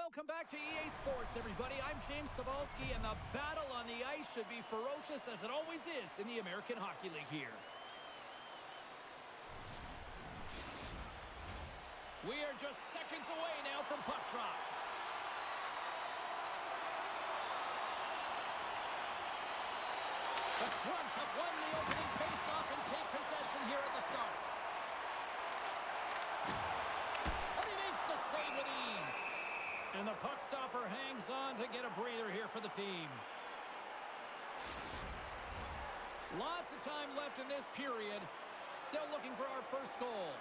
Welcome back to EA Sports, everybody. I'm James Cebulski, and the battle on the ice should be ferocious as it always is in the American Hockey League here. We are just seconds away now from puck drop. The Crunch have won the opening faceoff and take possession here at the start. And he makes the save with ease. And the puck stopper hangs on to get a breather here for the team. Lots of time left in this period. Still looking for our first goal.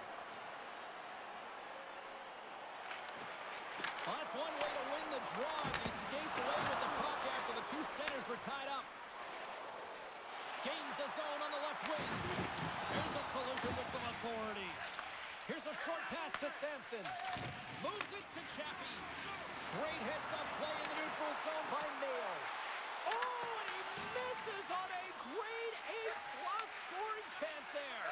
Well, that's one way to win the draw as he skates away with the puck after the two centers were tied up. Gains the zone on the left wing. Here's a collision with some authority. Here's a short pass to Sampson. Moves it to Chaffee. Great heads-up play in the neutral zone by Mayo. Oh, and he misses on a grade A-plus scoring chance there.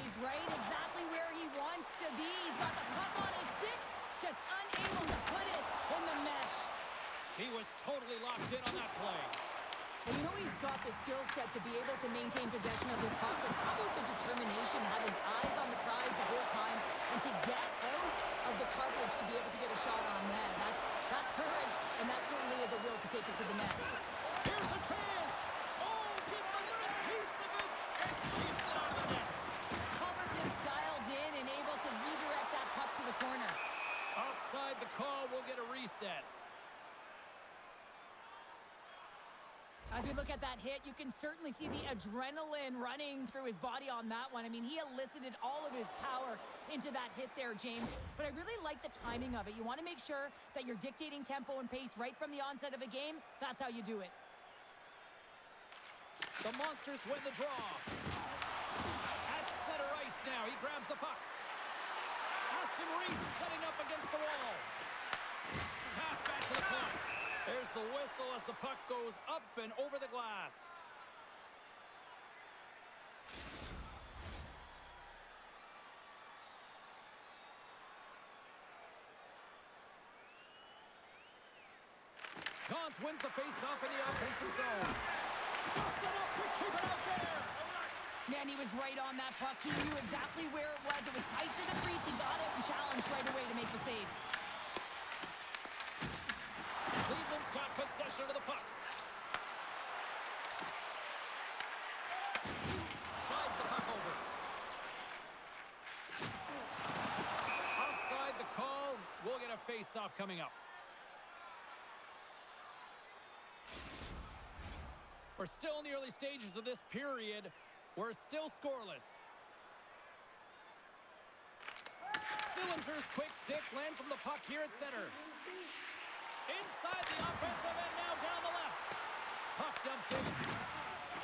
He's right exactly where he wants to be. He's got the puck on his stick, just unable to put it in the mesh. He was totally locked in on that play. And you know he's got the skill set to be able to maintain possession of this puck, but how about the determination, have his eyes on the prize the whole time, and to get out of the coverage to be able to get a shot on net. That's courage, and that certainly is a will to take it to the net. Here's a chance! Oh, gets a little piece of it, and keeps it out of the net. Culverson's dialed in and able to redirect that puck to the corner. Offside the call, we'll get a reset. As we look at that hit, you can certainly see the adrenaline running through his body on that one. I mean, he elicited all of his power into that hit there, James. But I really like the timing of it. You want to make sure that you're dictating tempo and pace right from the onset of a game. That's how you do it. The Monsters win the draw. At center ice now, he grabs the puck. Aston Reese setting up against the wall. Pass back to the point. There's the whistle as the puck goes up and over the glass. Gauntz wins the faceoff in the offensive zone. Just enough to keep it out there. Man, he was right on that puck. He knew exactly where it was. It was tight to the crease. He got out and challenged right away to make the save. Cleveland's got possession of the puck. Slides the puck over. Offside the call. We'll get a face-off coming up. We're still in the early stages of this period. We're still scoreless. Sillinger's quick stick lands from the puck here at center. Inside the offensive end, now down the left. Puck dumped in.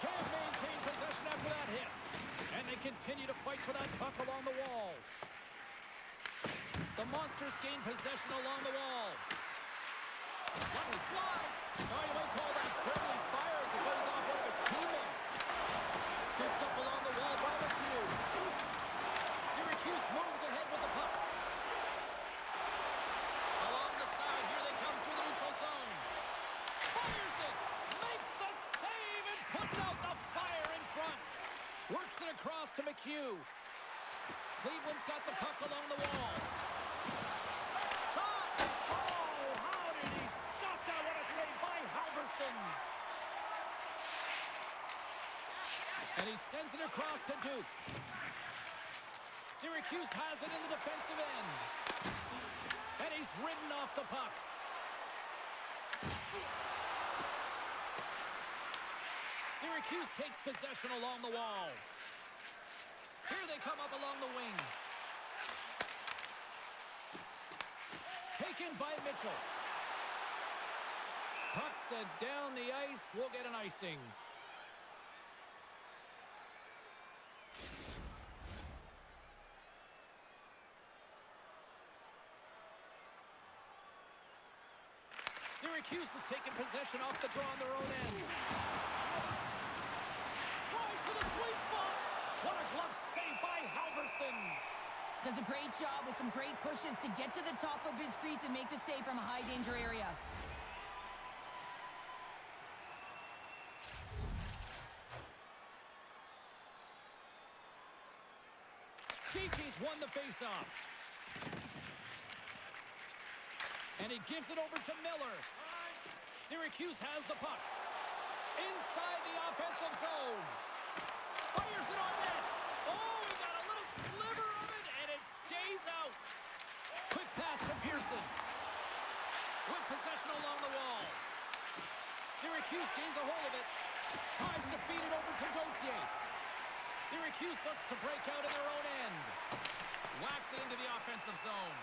Can't maintain possession after that hit. And they continue to fight for that puck along the wall. The Monsters gain possession along the wall. Let's it fly. Oh, you might call that friendly fire as it goes off one of his teammates. Scooped up along the wall by McHugh. Syracuse moves ahead with the puck. Along the side, here they come through the neutral zone. Fires it, makes the save, and puts out the fire in front. Works it across to McHugh. Cleveland's got the puck along the wall. Shot! Oh, how did he stop that? What a save by Halverson. And he sends it across to Duke. Syracuse has it in the defensive end. And he's ridden off the puck. Syracuse takes possession along the wall. Here they come up along the wing. Taken by Mitchell. Puck sent down the ice. We'll get an icing. Syracuse has taken possession off the draw on their own end. Drives to the sweet spot. What a glove save by Halverson. Does a a great job with some great pushes to get to the top of his crease and make the save from a high-danger area. He's won the faceoff. And he gives it over to Miller. Syracuse has the puck. Inside the offensive zone. Fires it on net. Oh, he got a little sliver of it, and it stays out. Quick pass to Pearson. With possession along the wall. Syracuse gains a hold of it. Tries to feed it over to Gauthier. Syracuse looks to break out in their own end. Whacks it into the offensive zone.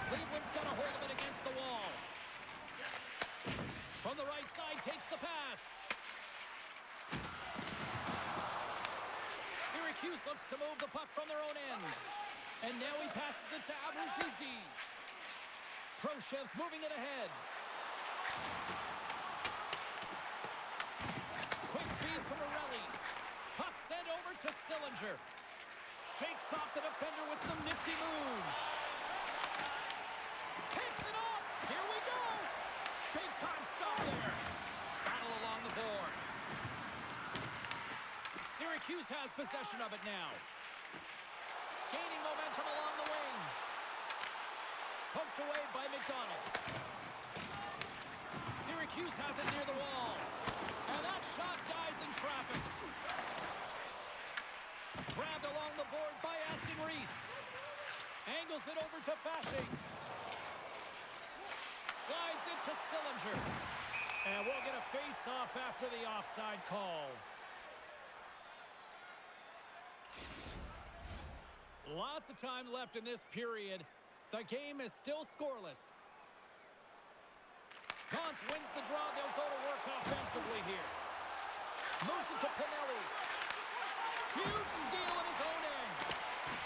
Cleveland's got a hold of it against the wall. From the right side, takes the pass. Syracuse looks to move the puck from their own end. And now he passes it to Abruzzese. Proshev's moving it ahead. Quick feed to Morelli. Puck sent over to Sillinger. Shakes off the defender with some nifty moves. Picks it up. Here we go. Big time stop there. Battle along the boards. Syracuse has possession of it now. Gaining momentum along the wing. Poked away by McDonald. Syracuse has it near the wall. And that shot dies in traffic. Grabbed along the boards by Aston Reese. Angles it over to Fasching. Slides it to Sillinger. And we'll get a face-off after the offside call. Lots of time left in this period. The game is still scoreless. Gauntz wins the draw. They'll go to work offensively here. Moves it to Pinelli. Huge steal at his own end.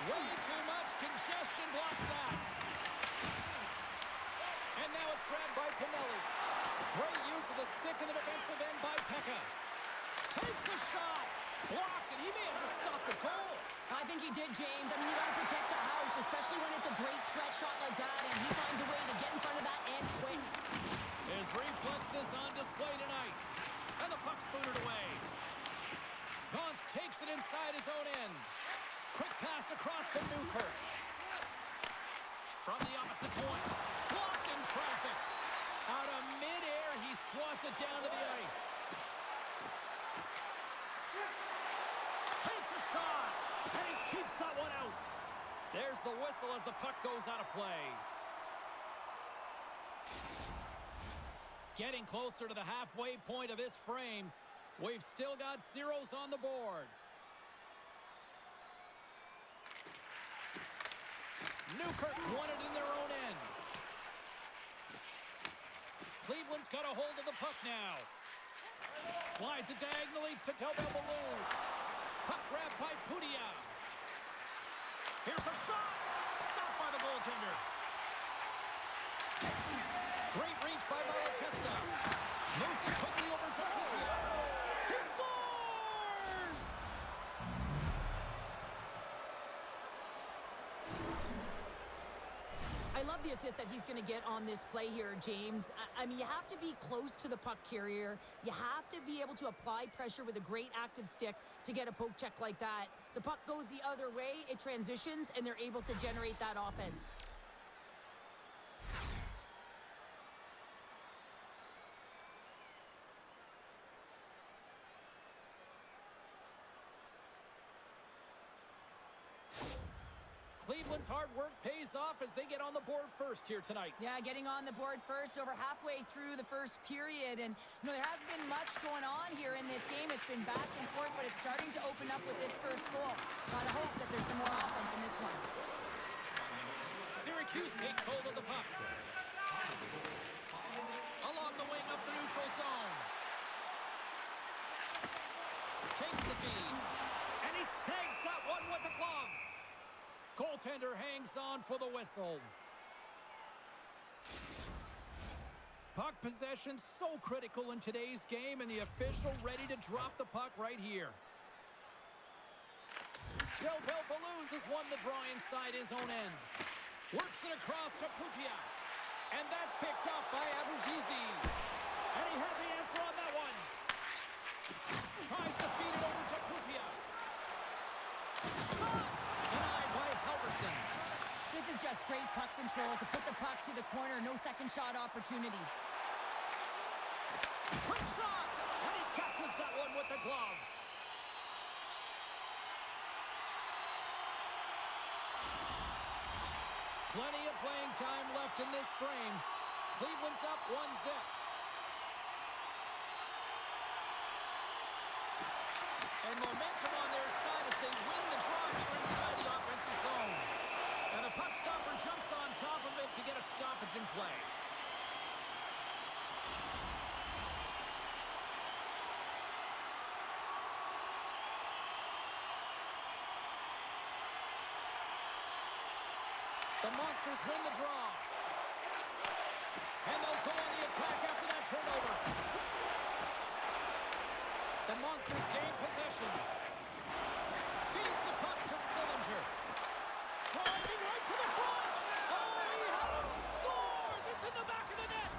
Way too much congestion blocks that. And now it's grabbed by Pinelli. Great use of the stick in the defensive end by Pekka. Takes a shot. Blocked, and he may have just stopped a goal. I think he did, James. I mean, you got to protect the house, especially when it's a great threat shot like that, and he finds a way to get in front of that and quick. His reflexes on display tonight. And the puck's booted away. Gauntz takes it inside his own end. Quick pass across to Newkirk. From the opposite point. Blocked in traffic. Out of midair, he swats it down to the ice. Takes a shot. And he keeps that one out. There's the whistle as the puck goes out of play. Getting closer to the halfway point of this frame. We've still got zeros on the board. Newkirk's won it in their own end. Cleveland's got a hold of the puck now. Slides it diagonally to Tauber-Balous. Puck grab by Pudia. Here's a shot. Stopped by the goaltender. Great reach by Malatesta. Moves it quickly over to Pudia. He scores! I love the assist that he's going to get on this play here, James. I mean, you have to be close to the puck carrier. You have to be able to apply pressure with a great active stick to get a poke check like that. The puck goes the other way, it transitions, and they're able to generate that offense. Cleveland's hard work pays off as they get on the board first here tonight. Yeah, getting on the board first over halfway through the first period. And, you know, there hasn't been much going on here in this game. It's been back and forth, but it's starting to open up with this first goal. Gotta hope that there's some more offense in this one. Syracuse takes hold of the puck. Along the wing up the neutral zone. Takes the feed. And he snags that one with the glove. Goaltender hangs on for the whistle. Puck possession so critical in today's game, and the official ready to drop the puck right here. Tauber-Balous Cleveland's has won the draw inside his own end. Works it across to Putia. And that's picked up by Abergisi. And he had the answer on that one. Tries to feed it over to Putia. Shot! Denied by Halverson. This is just great puck control to put the puck to the corner. No second shot opportunity. Quick shot! And he catches that one with the glove. Plenty of playing time left in this frame. Cleveland's up 1-0. And momentum on their side as they win the draw here inside the offensive zone. And the puck stopper jumps on top of it to get a stoppage in play. The Monsters win the draw. And they'll go on the attack after that turnover. The Monsters gain possession. Feeds the puck to Sillinger. Driving right to the front. Oh, he had him. Scores! It's in the back of the net.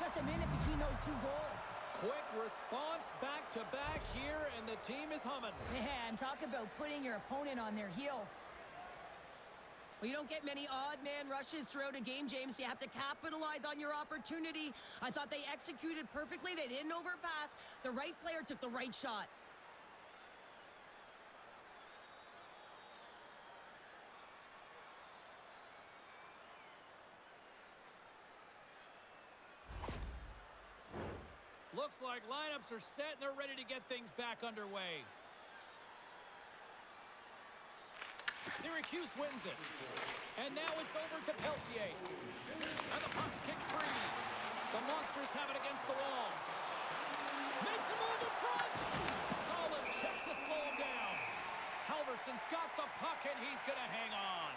Just a minute between those two goals. Quick response back-to-back here, and the team is humming. Man, talk about putting your opponent on their heels. Well, you don't get many odd man rushes throughout a game, James. You have to capitalize on your opportunity. I thought they executed perfectly. They didn't overpass. The right player took the right shot. Looks like lineups are set and they're ready to get things back underway. Syracuse wins it. And now it's over to Peltier. And the puck's kicked free. The Monsters have it against the wall. Makes a move in front. Solid check to slow him down. Halverson's got the puck and he's going to hang on.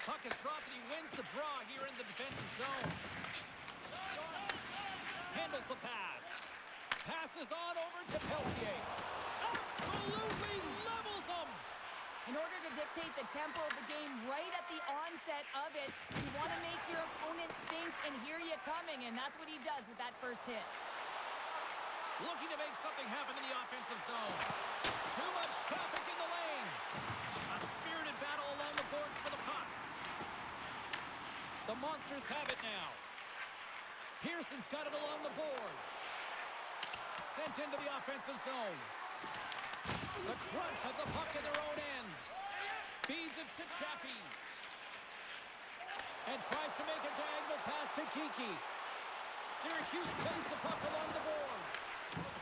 Puck is dropped and he wins the draw here in the defensive zone. Handles the pass. Passes on over to Peltier. Absolutely levels him. In order to dictate the tempo of the game right at the onset of it, you want to make your opponent think and hear you coming, and that's what he does with that first hit. Looking to make something happen in the offensive zone. Too much traffic in the lane. A spirited battle along the boards for the puck. The Monsters have it now. Pearson's got it along the boards. Sent into the offensive zone. The Crunch have the puck in their own end. Feeds it to Chaffee. And tries to make a diagonal pass to Kiki. Syracuse plays the puck along the boards.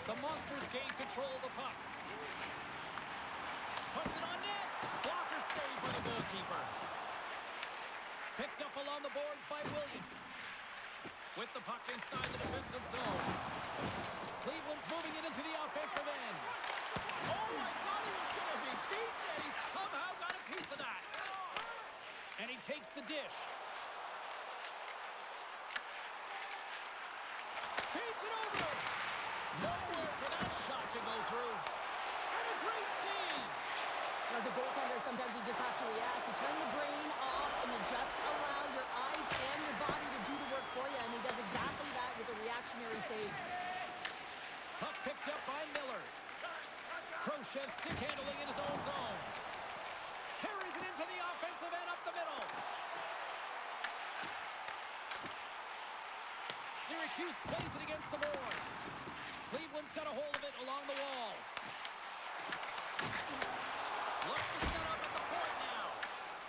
The Monsters gain control of the puck. Puts it on net. Blocker save by the goalkeeper. Picked up along the boards by Williams. With the puck inside the defensive zone. Cleveland's moving it into the offensive end. Oh, I thought he was going to be beaten, and he somehow got a piece of that. And he takes the dish. Feeds it over. Nowhere for that shot to go through. And a great save. As a goaltender, sometimes you just have to react. You turn the brain off, and you just allow your eyes and your body to do the work for you, and he does exactly that with a reactionary save. Puck picked up by Miller. Khrushchev stick handling in his own zone. Carries it into the offensive end up the middle. Syracuse plays it against the boards. Cleveland's got a hold of it along the wall. Looks to set up at the point now.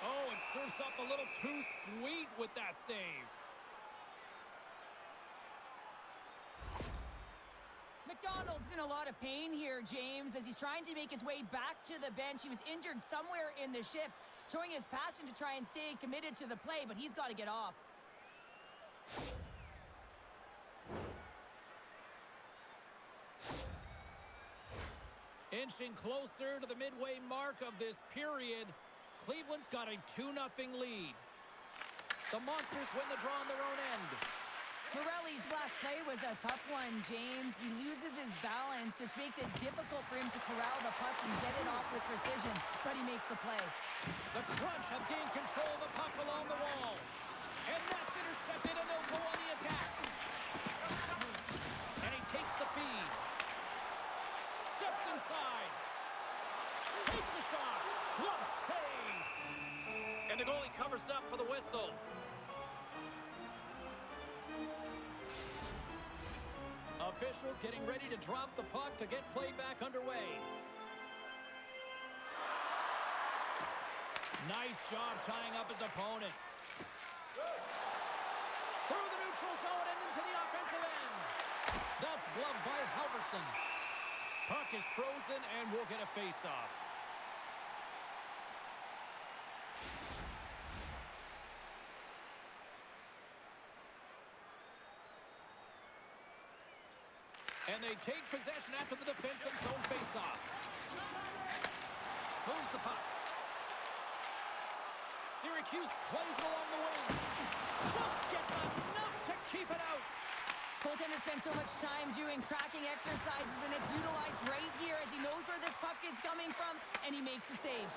Oh, it serves up a little too sweet with that save. McDonald's in a lot of pain here, James, as he's trying to make his way back to the bench. He was injured somewhere in the shift, showing his passion to try and stay committed to the play, but he's got to get off. Inching closer to the midway mark of this period, Cleveland's got a 2-0 lead. The Monsters win the draw on their own end. Morelli's last play was a tough one, James. He loses his balance, which makes it difficult for him to corral the puck and get it off with precision, but he makes the play. The Crunch have gained control of the puck along the wall. And that's intercepted, and they'll go on the attack. And he takes the feed. Steps inside. Takes a shot. Glove save. And the goalie covers up for the whistle. Officials getting ready to drop the puck to get play back underway. Nice job tying up his opponent. Through the neutral zone and into the offensive end. That's gloved by Halverson. Puck is frozen and we'll get a face-off. And they take possession after the defensive zone face-off. Moves the puck. Syracuse plays it along the wing. Just gets enough to keep it out. Colton has spent so much time doing tracking exercises, and it's utilized right here as he knows where this puck is coming from, and he makes the save.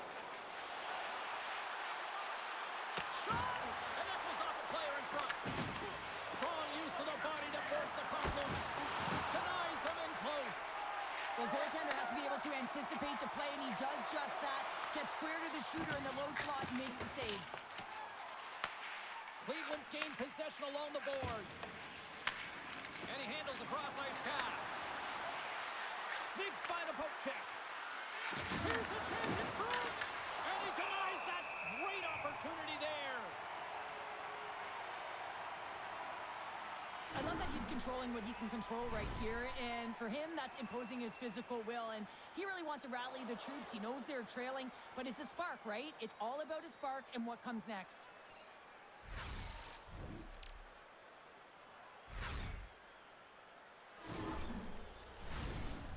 Shot! And that was off a player in front. Strong use of the body to force the puck loose. Denies him in close. The goaltender has to be able to anticipate the play, and he does just that. Gets square to the shooter in the low slot and makes the save. Cleveland's gained possession along the boards. And he handles a cross-ice pass. Sneaks by the poke check. Here's a chance in front. And he denies that great opportunity there. I love that he's controlling what he can control right here, and for him, that's imposing his physical will, and he really wants to rally the troops. He knows they're trailing, but it's a spark, right? It's all about a spark and what comes next.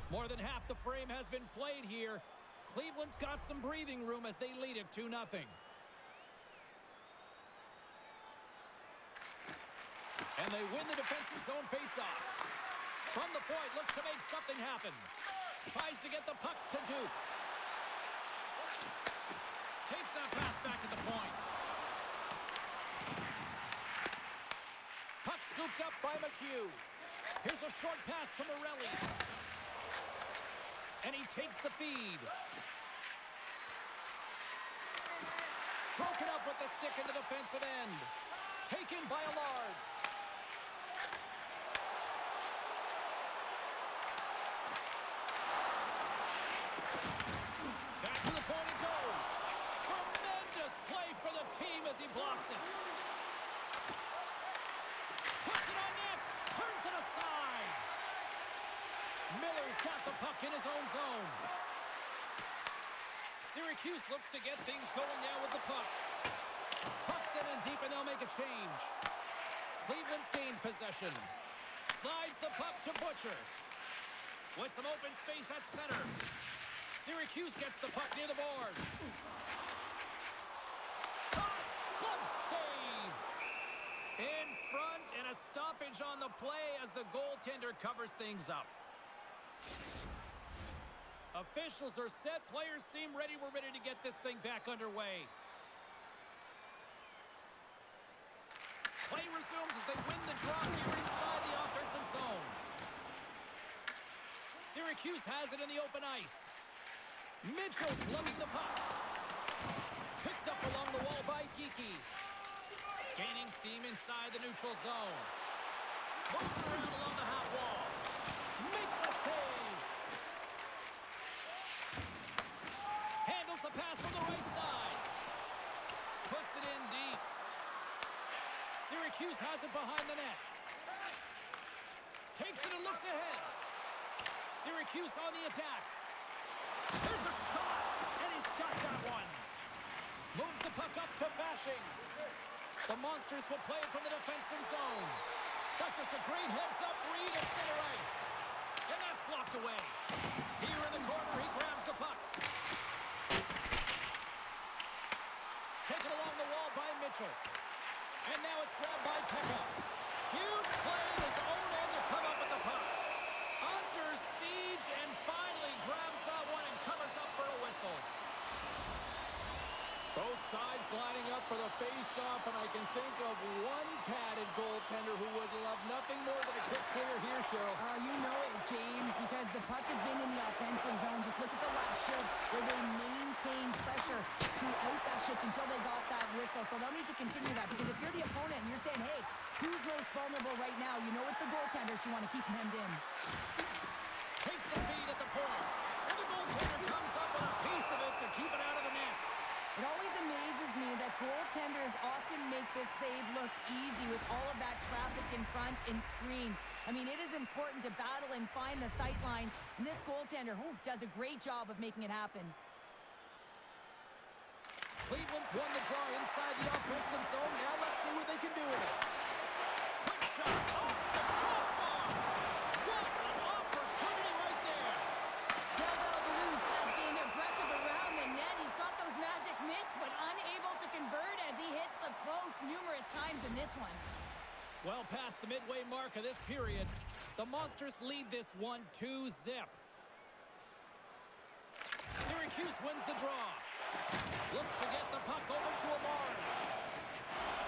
More than half the frame has been played here. Cleveland's got some breathing room as they lead it 2-0. And they win the defensive zone faceoff. From the point, looks to make something happen. Tries to get the puck to Duke. Takes that pass back at the point. Puck scooped up by McHugh. Here's a short pass to Morelli. And he takes the feed. Broken up with the stick in the defensive end. Taken by Allard. Back to the point it goes. Tremendous play for the team as he blocks it. Puts it on net. Turns it aside. Miller's got the puck in his own zone. Syracuse looks to get things going now with the puck. Puck's in and deep, and they'll make a change. Cleveland's gained possession. Slides the puck to Butcher. With some open space at center. Syracuse gets the puck near the boards. Shot! Glove save! In front, and a stoppage on the play as the goaltender covers things up. Officials are set. Players seem ready. We're ready to get this thing back underway. Play resumes as they win the draw here inside the offensive zone. Syracuse has it in the open ice. Mitchell's lugging the puck. Picked up along the wall by Geekie. Gaining steam inside the neutral zone. Moves it around along the half wall. Makes a save. Handles the pass from the right side. Puts it in deep. Syracuse has it behind the net. Takes it and looks ahead. Syracuse on the attack. There's a shot, and he's got that one. Moves the puck up to Fashing. The Monsters will play it from the defensive zone. That's just a great heads-up read at center ice. And that's blocked away. Here in the corner, he grabs the puck. Taken along the wall by Mitchell. And now it's grabbed by Pekka. Huge play in his own end to come up with the puck. Under siege and finally grabs that one and covers up for a whistle. Both sides lining up for the face-off, and I can think of one padded goaltender who would love nothing more than a quick clear here, Cheryl. You know it, James, because the puck has been in the offensive zone. Just look at the last shift where they maintained pressure throughout that shift until they got that whistle. So they'll need to continue that, because if you're the opponent and you're saying, hey, who's most vulnerable right now? You know it's the goaltenders. You want to keep them hemmed in. Takes the feed at the point, and the goaltender comes up with a piece of it to keep it out of the net. It always amazes me that goaltenders often make this save look easy with all of that traffic in front and screen. I mean, it is important to battle and find the sight lines, and this goaltender does a great job of making it happen. Cleveland's won the draw inside the offensive zone. Now let's see what they can do with it. Quick shot off the crossbar. What an opportunity right there. Del Belus has been aggressive around the net. He's got those magic mitts, but unable to convert as he hits the post numerous times in this one. Well past the midway mark of this period, the Monsters lead this one 2-0. Syracuse wins the draw. Looks to get the puck over to Allard.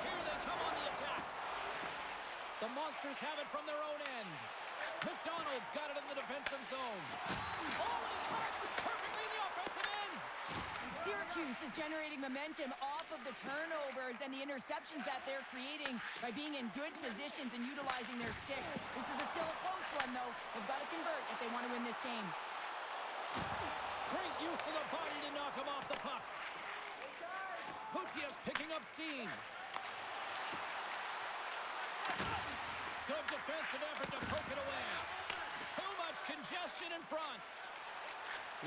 Here they come on the attack. The Monsters have it from their own end. McDonald's got it in the defensive zone. Oh, and he cracks it perfectly in the offensive end. Syracuse is generating momentum off of the turnovers and the interceptions that they're creating by being in good positions and utilizing their sticks. This is still a close one, though. They've got to convert if they want to win this game. Great use of the body to knock him off the puck. Putias picking up steam. Good defensive effort to poke it away. Too much congestion in front.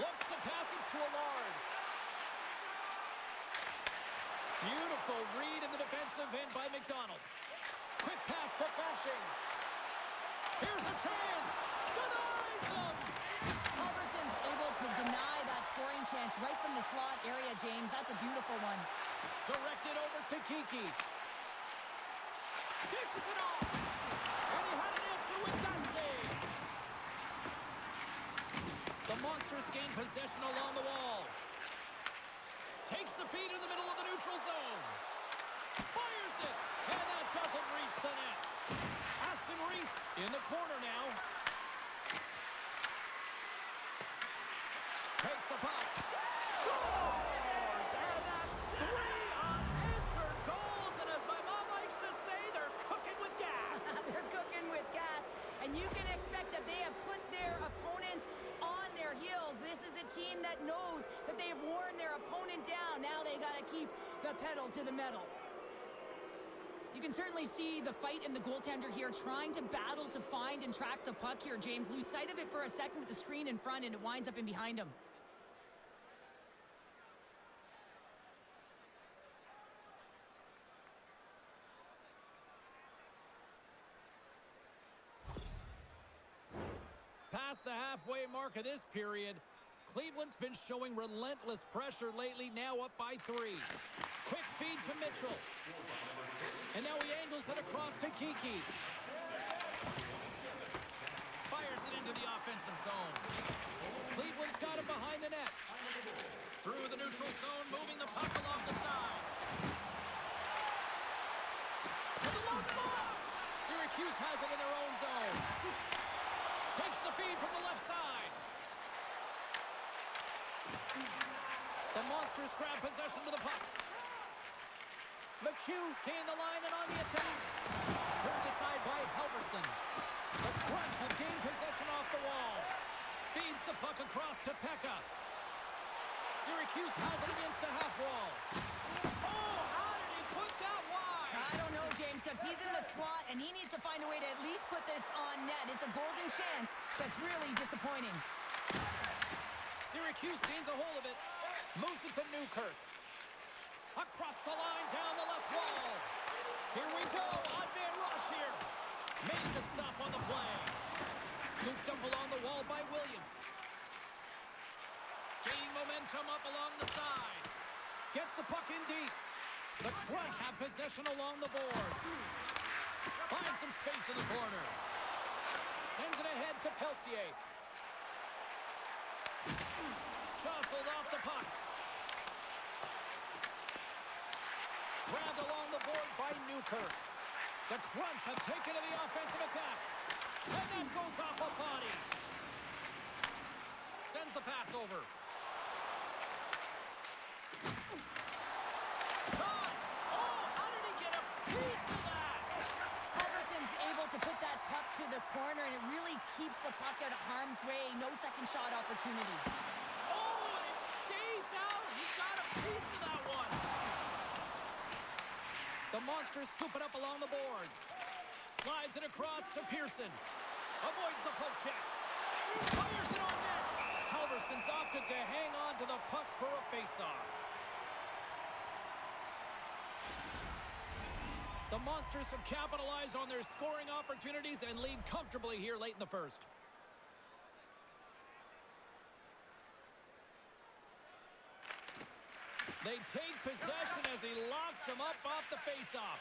Looks to pass it to Allard. Beautiful read in the defensive end by McDonald. Quick pass to Fashing. Here's a chance. Denies him. Halverson's able to deny that scoring chance right from the slot area, James. That's a beautiful one. Directed over to Kiki. Dishes it off. And he had an answer with that save. The Monsters gain possession along the wall. Takes the feed in the middle of the neutral zone. Fires it. And that doesn't reach the net. Aston Reese in the corner now. Takes the puck. Scores! And that's 3 unanswered goals. And as my mom likes to say, they're cooking with gas. They're cooking with gas. And you can expect that they have put their opponents on their heels. This is a team that knows that they have worn their opponent down. Now they got to keep the pedal to the metal. You can certainly see the fight in the goaltender here, trying to battle to find and track the puck here, James. Lose sight of it for a second with the screen in front, and it winds up in behind him. Past the halfway mark of this period, Cleveland's been showing relentless pressure lately, now up by 3. Quick feed to Mitchell. And now he angles it across to Kiki. Fires it into the offensive zone. Cleveland's got it behind the net. Through the neutral zone, moving the puck along the side. To the low slot. Syracuse has it in their own zone. Takes the feed from the left side. The Monsters grab possession with the puck. McHugh's gained the line and on the attack. Turned aside by Halverson. The Crunch have gained possession off the wall. Feeds the puck across to Pekka. Syracuse has it against the half wall. Oh, how did he put that wide? I don't know, James, because he's in the slot, and he needs to find a way to at least put this on net. It's a golden chance that's really disappointing. Syracuse gains a hold of it. Moves it to Newkirk. Across the line, down the left wall. Here we go. Odd man rush here. Made the stop on the play. Scooped up along the wall by Williams. Gaining momentum up along the side. Gets the puck in deep. The Crunch have possession along the boards. Finds some space in the corner. Sends it ahead to Peltier. Jostled off the puck. Grabbed along the board by Newkirk. The Crunch have taken to the offensive attack. And that goes off a body. Sends the pass over. Shot! Oh, how did he get a piece of that? Halverson's able to put that puck to the corner, and it really keeps the puck out of harm's way. No second shot opportunity. Oh, and it stays out. He got a piece of that one. The Monsters scoop it up along the boards. Slides it across to Pearson. Avoids the poke check. Fires it on net. Halverson's opted to hang on to the puck for a face-off. The Monsters have capitalized on their scoring opportunities and lead comfortably here late in the first. They take possession as he locks him up off the face-off.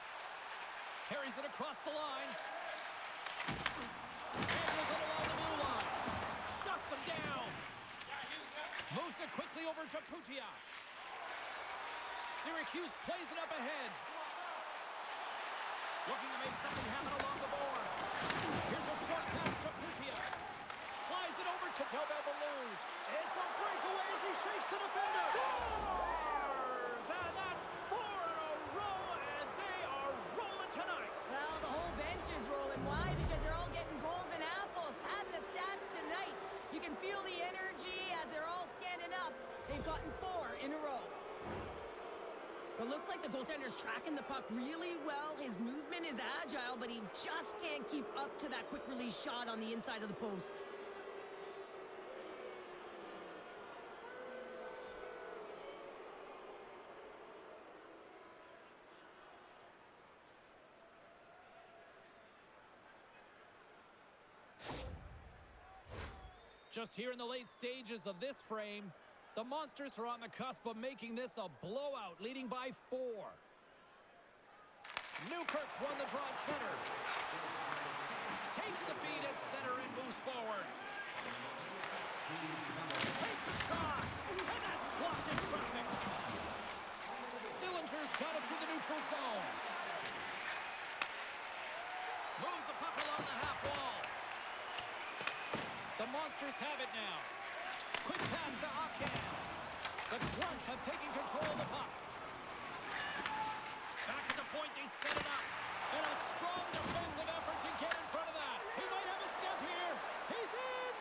Carries it across the line. Handles it along the blue line. Shuts him down. Moves it quickly over to Putia. Syracuse plays it up ahead. Looking to make something happen along the boards. Here's a short pass to Putia. Slides it over to Tobel Balloons. It's a breakaway as he shakes the defender. Scores! And that's 4 in a row, and they are rolling tonight. Well, the whole bench is rolling. Why? Because they're all getting goals and apples. Pad the stats tonight. You can feel the energy as they're all standing up. They've gotten 4 in a row. It looks like the goaltender's tracking the puck really well. His movement is agile, but he just can't keep up to that quick release shot on the inside of the post. Just here in the late stages of this frame, the Monsters are on the cusp of making this a blowout, leading by 4. Newkirk's won the draw at center. Takes the feed at center and moves forward. Takes a shot, and that's blocked in traffic. Sillinger's got it through the neutral zone. Moves the puck along the half wall. The Monsters have it now. Quick pass to Akan. The Crunch have taken control of the puck. Back at the point, they set it up. And a strong defensive effort to get in front of that. He might have a step here. He's in!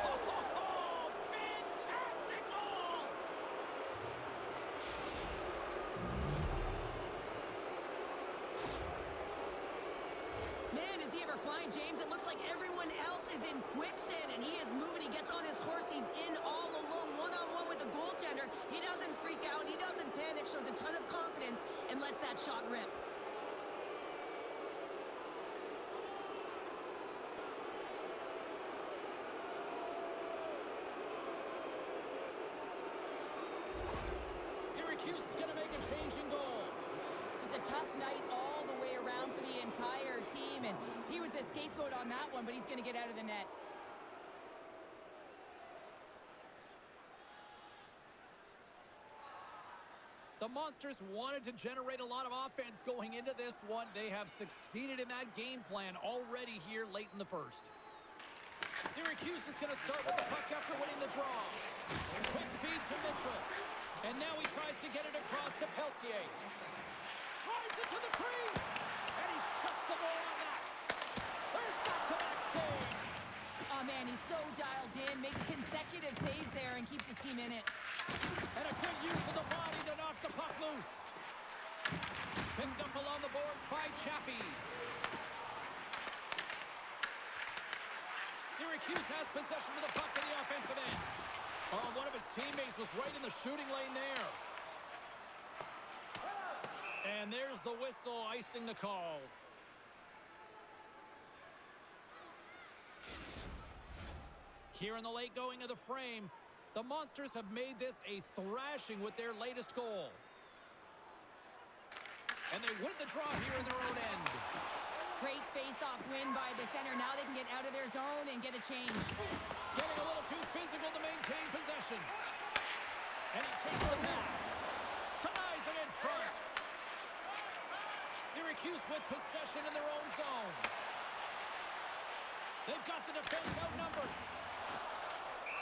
Oh, fantastic goal! Man, is he ever flying, James? It looks like everyone else is in quicksand, and he is moving. He gets on his horse. He's in all alone, one-on-one with the goaltender. He doesn't freak out. He doesn't panic. Shows a ton of confidence and lets that shot rip. Syracuse is going to make a change in goal. Just a tough night all the way around for the entire team, and he was the scapegoat on that one, but he's going to get out of the net. The Monsters wanted to generate a lot of offense going into this one. They have succeeded in that game plan already here late in the first. Syracuse is going to start with the puck after winning the draw. Quick feed to Mitchell. And now he tries to get it across to Peltier. Drives it to the crease. And he shuts the goal on that. There's back-to-back saves. Oh, man, he's so dialed in. Makes consecutive saves there and keeps his team in it. And a good use of the body to knock the puck loose. Picked up along the boards by Chaffee. Syracuse has possession of the puck in the offensive end. Oh, one of his teammates was right in the shooting lane there. And there's the whistle icing the call. Here in the late going of the frame, the Monsters have made this a thrashing with their latest goal. And they win the draw here in their own end. Great face-off win by the center. Now they can get out of their zone and get a change. Getting a little too physical to maintain possession. And he takes the pass. Denies it in front. Syracuse with possession in their own zone. They've got the defense outnumbered.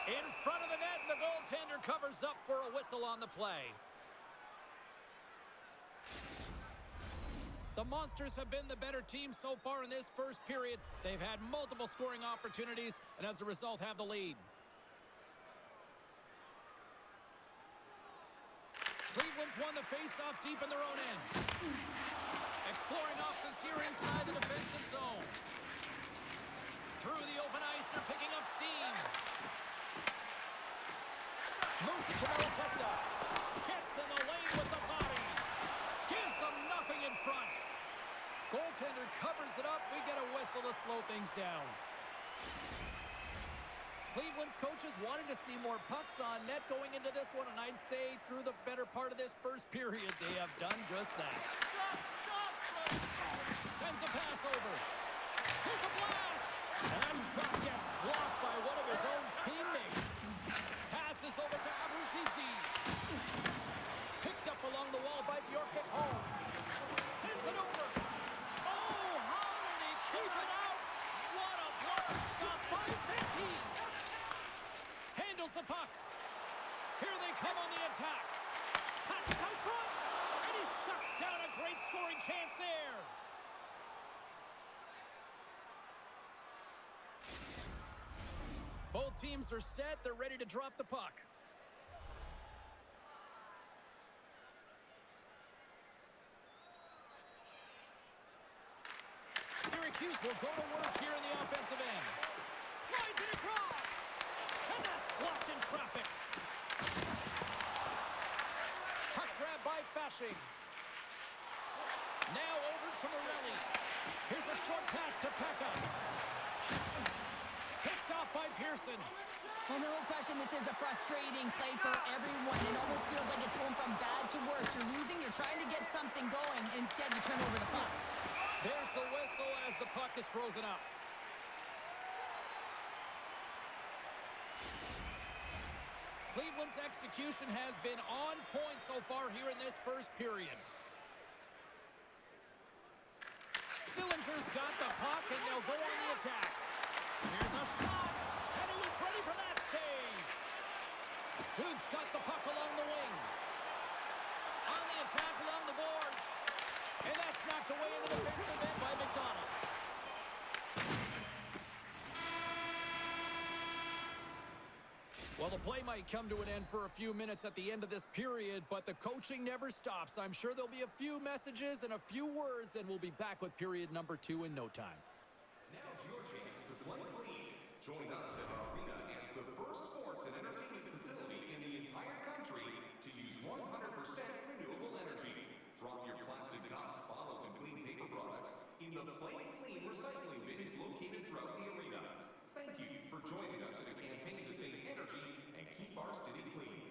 In front of the net, and the goaltender covers up for a whistle on the play. The Monsters have been the better team so far in this first period. They've had multiple scoring opportunities, and as a result, have the lead. Cleveland's won the face-off deep in their own end. Exploring options here inside the defensive zone. Through the open ice, they're picking up steam. Moves it to Malatesta. Gets in the lane with the body. Gives them nothing in front. Goaltender covers it up. We get a whistle to slow things down. Cleveland's coaches wanted to see more pucks on net going into this one, and I'd say through the better part of this first period, they have done just that. Sends a pass over. Here's a blast! That shot gets blocked by one of his own teammates. Passes over to Abruzzese. Picked up along the wall by Bjork home. Sends it over. Oh, how did he keep it out? What a block! Stopped by 15. Handles the puck. Here they come on the attack. Passes out front. And he shuts down a great scoring chance there. Both teams are set. They're ready to drop the puck. Syracuse will go to work here in the offensive end. Slides it across. And that's blocked in traffic. Puck grab by Fasching. Now over to Morelli. Here's a short pass to Pekka. Picked off by Pearson. Well, no question, this is a frustrating play for everyone. It almost feels like it's going from bad to worse. You're losing, you're trying to get something going. Instead, you turn over the puck. There's the whistle as the puck is frozen up. Cleveland's execution has been on point so far here in this first period. Sillinger's got the puck, and they'll go on the attack. Here's a shot, and he was ready for that save. Duke's got the puck along the wing. On the attack along the boards. And that's knocked away in the defensive end by McDonald. Well, the play might come to an end for a few minutes at the end of this period, but the coaching never stops. I'm sure there'll be a few messages and a few words, and we'll be back with period number 2 in no time. Now's your chance to play clean. Join us at our arena as the first sports and entertainment facility in the entire country to use 100% renewable energy. Drop your plastic cups, bottles, and clean paper products in the Play Clean recycling bins located throughout the arena. Thank you for joining us in a campaign to save energy and keep our city clean.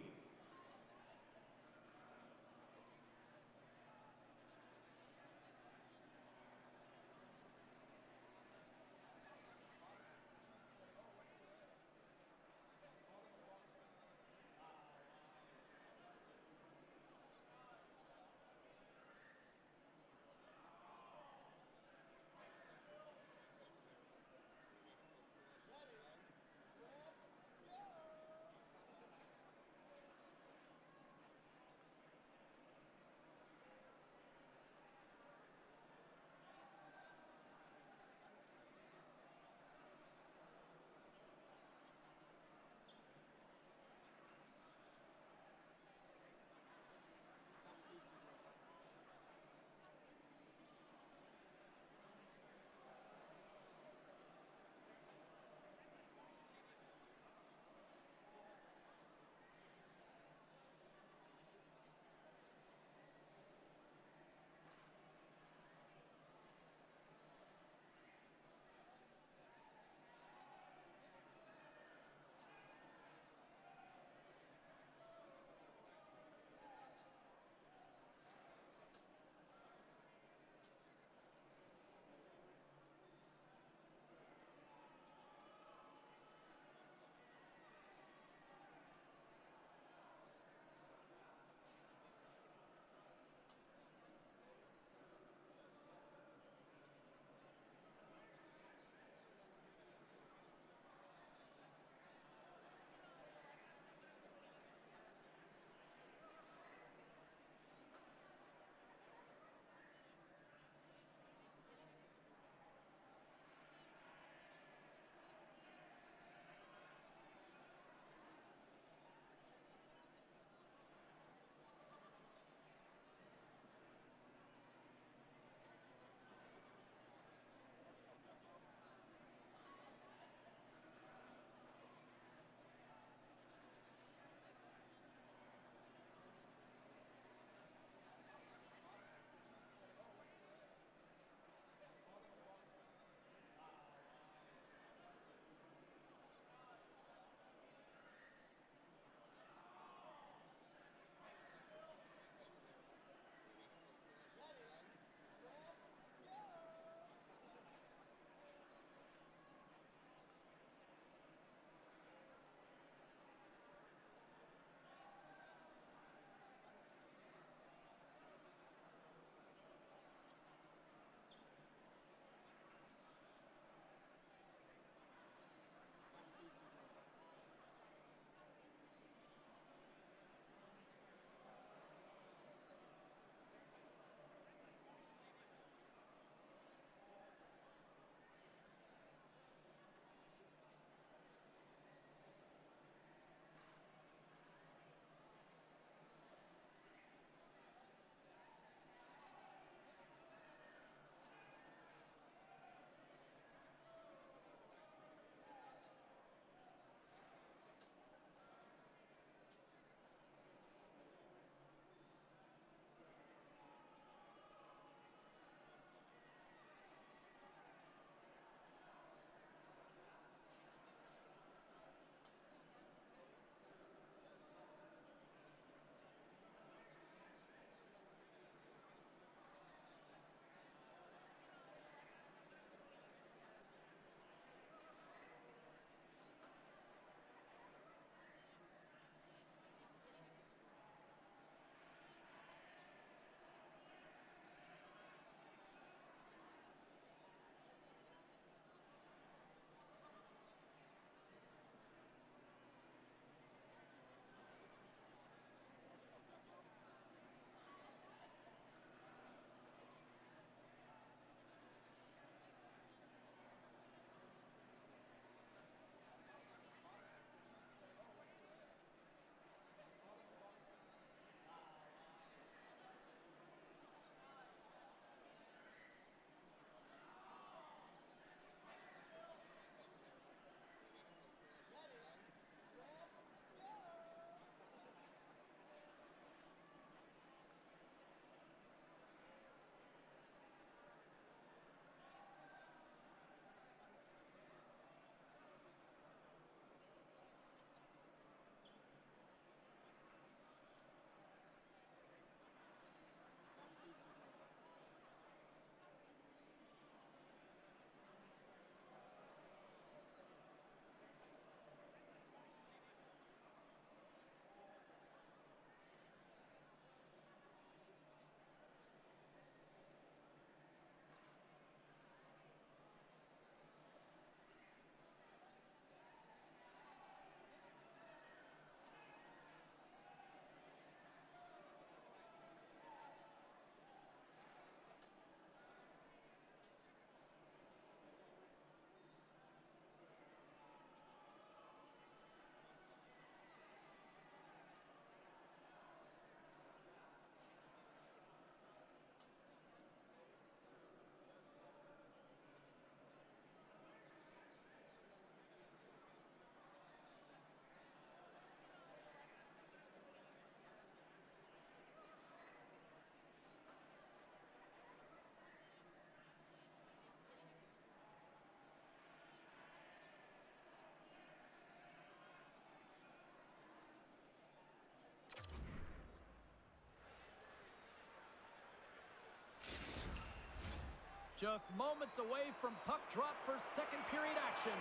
Just moments away from puck drop for second period action.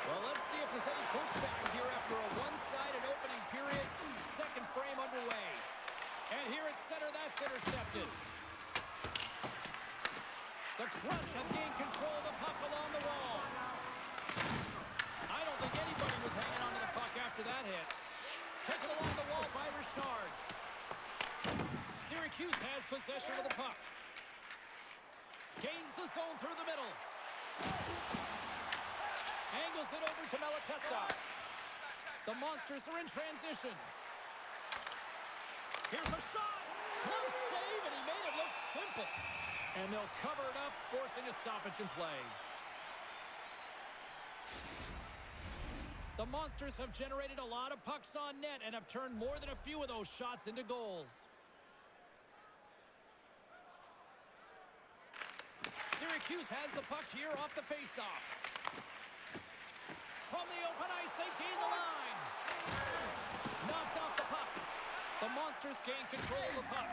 Well, let's see if there's any pushback here after a one-sided opening period. Second frame underway. And here at center, that's intercepted. The Crunch have gained control of the puck along the wall. I don't think anybody was hanging on to the puck after that hit. Taken along the wall by Richard. Syracuse has possession of the puck. Gains the zone through the middle. Angles it over to Malatesta. The Monsters are in transition. Here's a shot. Close save, and he made it look simple. And they'll cover it up, forcing a stoppage in play. The Monsters have generated a lot of pucks on net and have turned more than a few of those shots into goals. Syracuse has the puck here off the faceoff. From the open ice, they gain the line. Knocked off the puck. The Monsters gain control of the puck.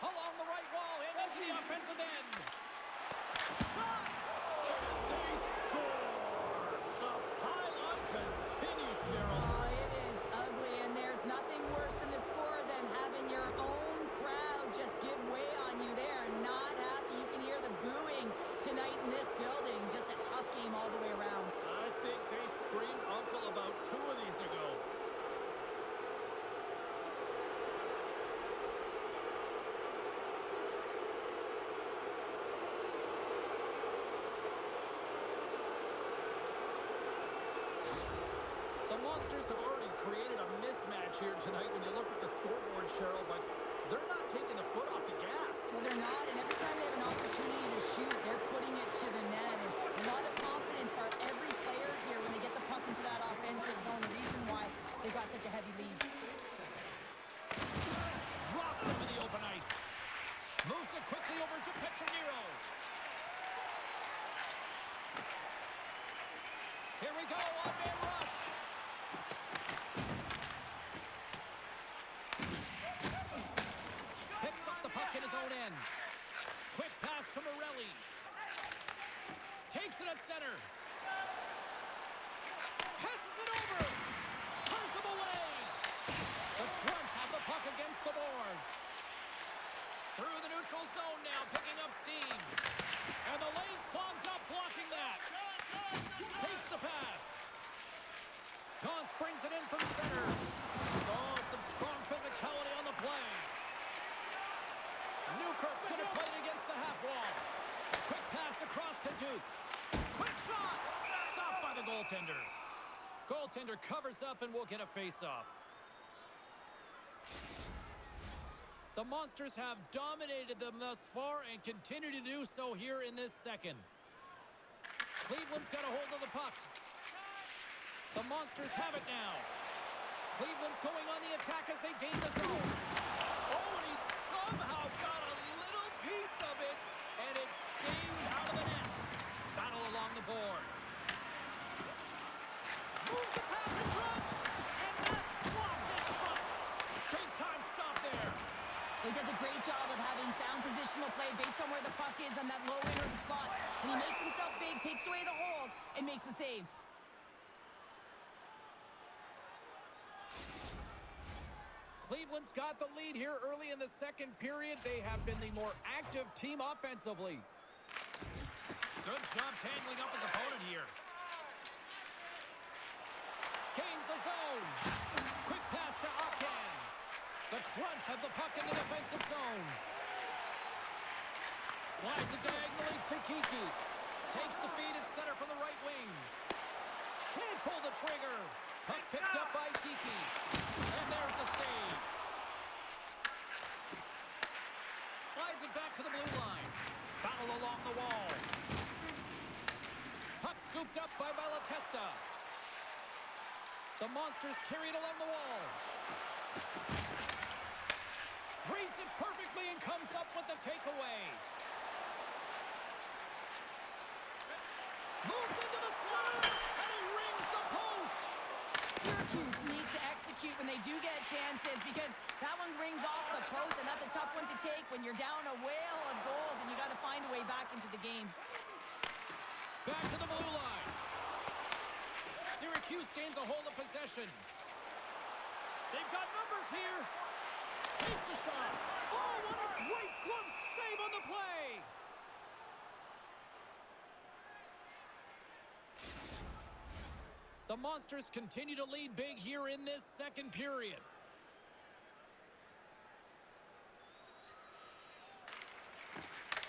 Along the right wall and into the offensive end. Shot! They score! The pile-on continues, Cheryl. Oh, it is ugly, and there's nothing worse in the score than having your own crowd just give way on you. They are not happy. You can hear the booing tonight in this building. Just a tough game all the way around. I think they screamed uncle about 2 of these ago. The Monsters have already created a mismatch here tonight when you look at the scoreboard, Cheryl, but they're not taking the foot off the gas. Well, they're not, and every time they have an opportunity to shoot, they're putting it to the net. And a lot of confidence for every player here when they get the puck into that offensive zone. The reason why they've got such a heavy lead. Dropped into the open ice. Moves it quickly over to Petronero. Here we go, one-man rush. Picks up the puck in his own end. Quick pass to Morelli. Takes it at center. Passes it over. Turns him away. The Crunch have the puck against the boards. Through the neutral zone now, picking up steam. And the lane's clogged up, blocking that. Takes the pass. Gauntz brings it in from center. Oh, some strong physicality on the play. Newkirk's going to play it against the half wall. Quick pass across to Duke. Quick shot. Stopped by the goaltender. Goaltender covers up and will get a face-off. The Monsters have dominated them thus far and continue to do so here in this second. Cleveland's got a hold of the puck. The Monsters have it now. Cleveland's going on the attack as they gain the zone. Oh, and he somehow got a little piece of it, and it stays out of the net. Battle along the boards. Moves the pass in front, and that's blocked in front. Big time stop there. He does a great job of having sound positional play based on where the puck is on that low inner spot. And he makes himself big, takes away the holes, and makes a save. Cleveland's got the lead here early in the second period. They have been the more active team offensively. Good job tangling up his opponent here. Gains the zone. Quick pass to Aken. The Crunch have the puck in the defensive zone. Slides it diagonally to Kiki. Takes the feed at center from the right wing. Can't pull the trigger. Puck picked up by Kiki. And there's the save. Slides it back to the blue line. Battle along the wall. Puck scooped up by Malatesta. The Monsters carried along the wall. Reads it perfectly and comes up with the takeaway. Moves into the slot, and he rings the post. Syracuse needs to execute when they do get chances because that one rings off the post, and that's a tough one to take when you're down a whale of goals and you got to find a way back into the game. Back to the blue line. Syracuse gains a hold of possession. They've got numbers here. Takes a shot. Oh, what a great glove save on the play. The Monsters continue to lead big here in this second period.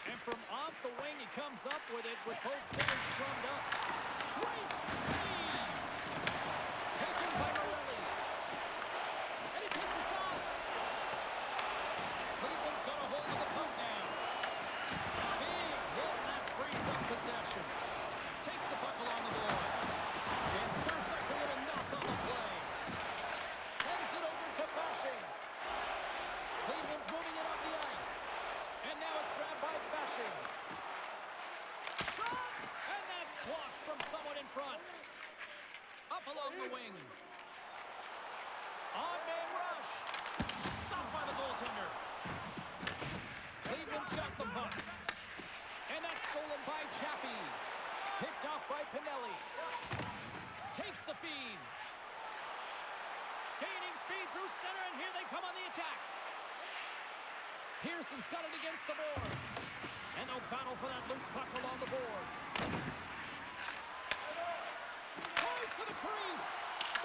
And from off the wing, he comes up with it with both centers scrummed up. Great save! Taken by Morelli. And he takes a shot. Cleveland's got a hold of the puck now. Big hit, and that frees up possession. Takes the puck along the boards. And Sursek a little knock on the play. Sends it over to Fasching. Cleveland's moving it up the ice. And now it's grabbed by Fasching. Shot! And that's blocked from someone in front. Up along the wing. On-man rush. Stopped by the goaltender. Cleveland's got the puck. And that's stolen by Chaffee. Picked off by Pinelli. Takes the feed. Gaining speed through center, and here they come on the attack. Pearson's got it against the boards. And they'll battle for that loose puck along the boards. Drives to the crease.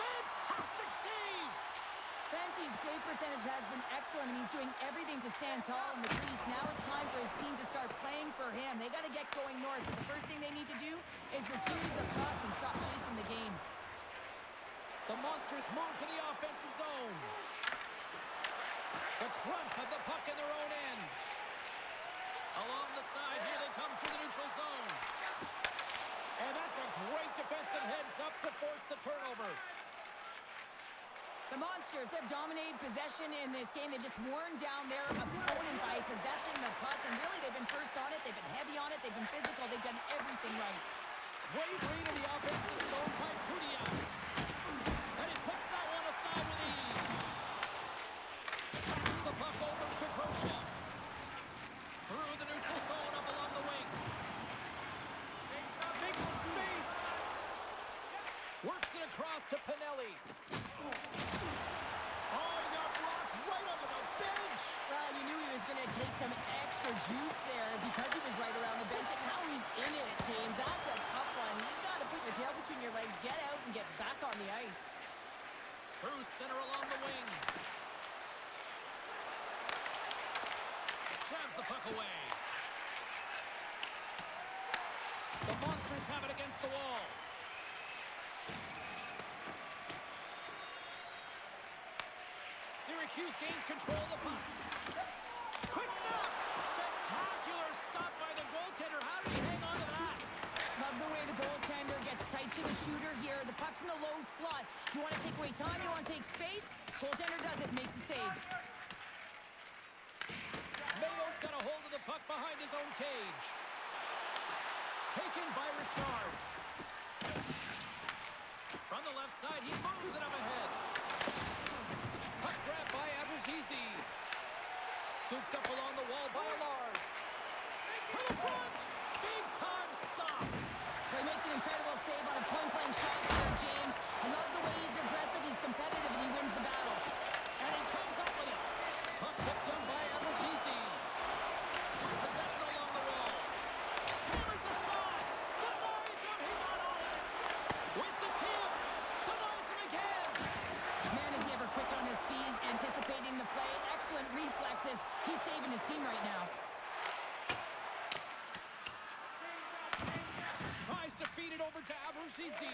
Fantastic save. Fanti's save percentage has been excellent, and he's doing everything to stand tall in the crease. Now it's time for his team to start playing for him. They got to get going north. But the first thing they need to do is retrieve the puck and stop chasing the game. The Monsters move to the offensive zone. The Crunch have the puck in their own end. Along the side, here they come through the neutral zone. And that's a great defensive heads-up to force the turnover. The Monsters have dominated possession in this game. They've just worn down their opponent by possessing the puck. And really, they've been first on it. They've been heavy on it. They've been physical. They've done everything right. Great read in the offensive zone by Kudiak. And he puts that one aside with ease. Passes the puck over to Crochet. Through the neutral zone up along the wing. Makes some space. Works it across to Pinelli. Oh, he got blocked right under the bench. Well, you knew he was going to take some extra juice there because he was right around the bench. And now he's in it, James. That's a tough one. You've got to put your tail between your legs, get out, and get back on the ice. Through center along the wing. Drives the puck away. The Monsters have it against the wall. Syracuse gains control of the puck. Quick stop! Spectacular stop by the goaltender. How did he hang on to that? Love the way the goaltender gets tight to the shooter here. The puck's in the low slot. You want to take away time? You want to take space? Goaltender does it, makes the save. Mayo's got a hold of the puck behind his own cage. Taken by Richard. From the left side, he moves it up ahead. Puck grab by Abruzzese. Scooped up along the wall by Allard. To the front! Big time stop! Well, he makes an incredible save on a point-blank shot there, James. I love the way he's aggressive, he's competitive, and he wins the battle. And he comes up with it. Puck picked up by Abruzzese. Possession along the wall. Hammers the shot. Denies him. He got on it. With the tip. Denies him again. Man, is he ever quick on his feet, anticipating the play. Excellent reflexes. He's saving his team right now. Tries to feed it over to Abruzzese.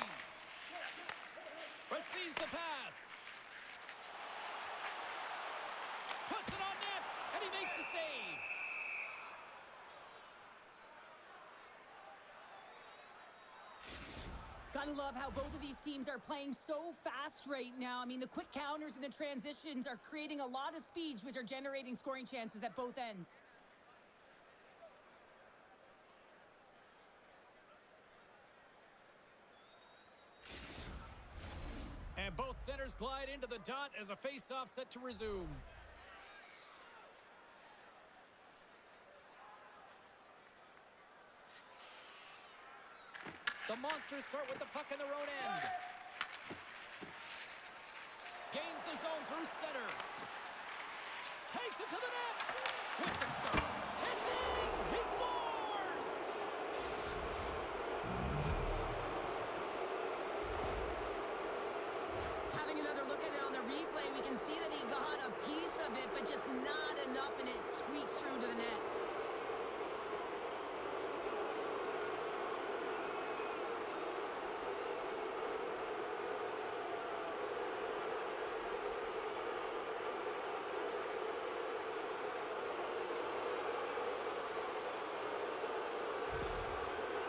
Receives the pass. Puts it on net, and he makes the save. Gotta love how both of these teams are playing so fast right now. I mean, the quick counters and the transitions are creating a lot of speed, which are generating scoring chances at both ends. And both centers Monsters glide into the dot as a face-off set to resume. The Monsters start with the puck in their own end. Gains the zone through center. Takes it to the net. With the stop. It's in! He scores! Having another look at it on the replay, we can see that he got a piece of it, but just not enough, and it squeaks through to the net.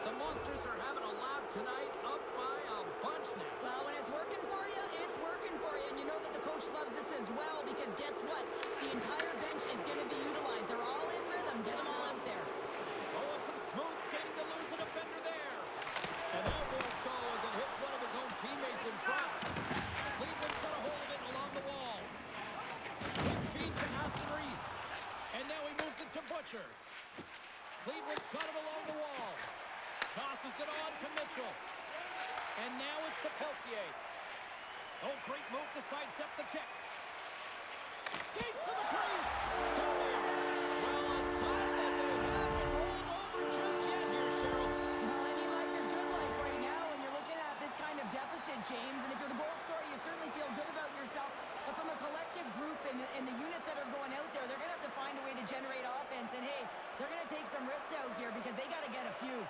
The Monsters are having a laugh tonight, up by a bunch now. Well, when it's working for you, it's working for you. And you know that the coach loves this as well, because guess what? The entire bench is going to be utilized. They're all in rhythm. Get them all out there. Oh, and some smooth skating to lose a defender there. And that won't go as it hits one of his own teammates in front. Cleveland's got a hold of it along the wall. Quick feed to Aston Reese. And now he moves it to Butcher. Cleveland's got it along the wall. Tosses it on to Mitchell. And now it's to Peltier. Oh, great move to sidestep the check. Skates to the crease. Scores! Well, a sign that they haven't rolled over just yet here, Cheryl. Well, any life is good life right now when you're looking at this kind of deficit, James. And if you're the goal scorer, you certainly feel good about yourself. But from a collective group and the units that are going out there, they're going to have to find a way to generate offense. And, hey, they're going to take some risks out here because they got to get a few.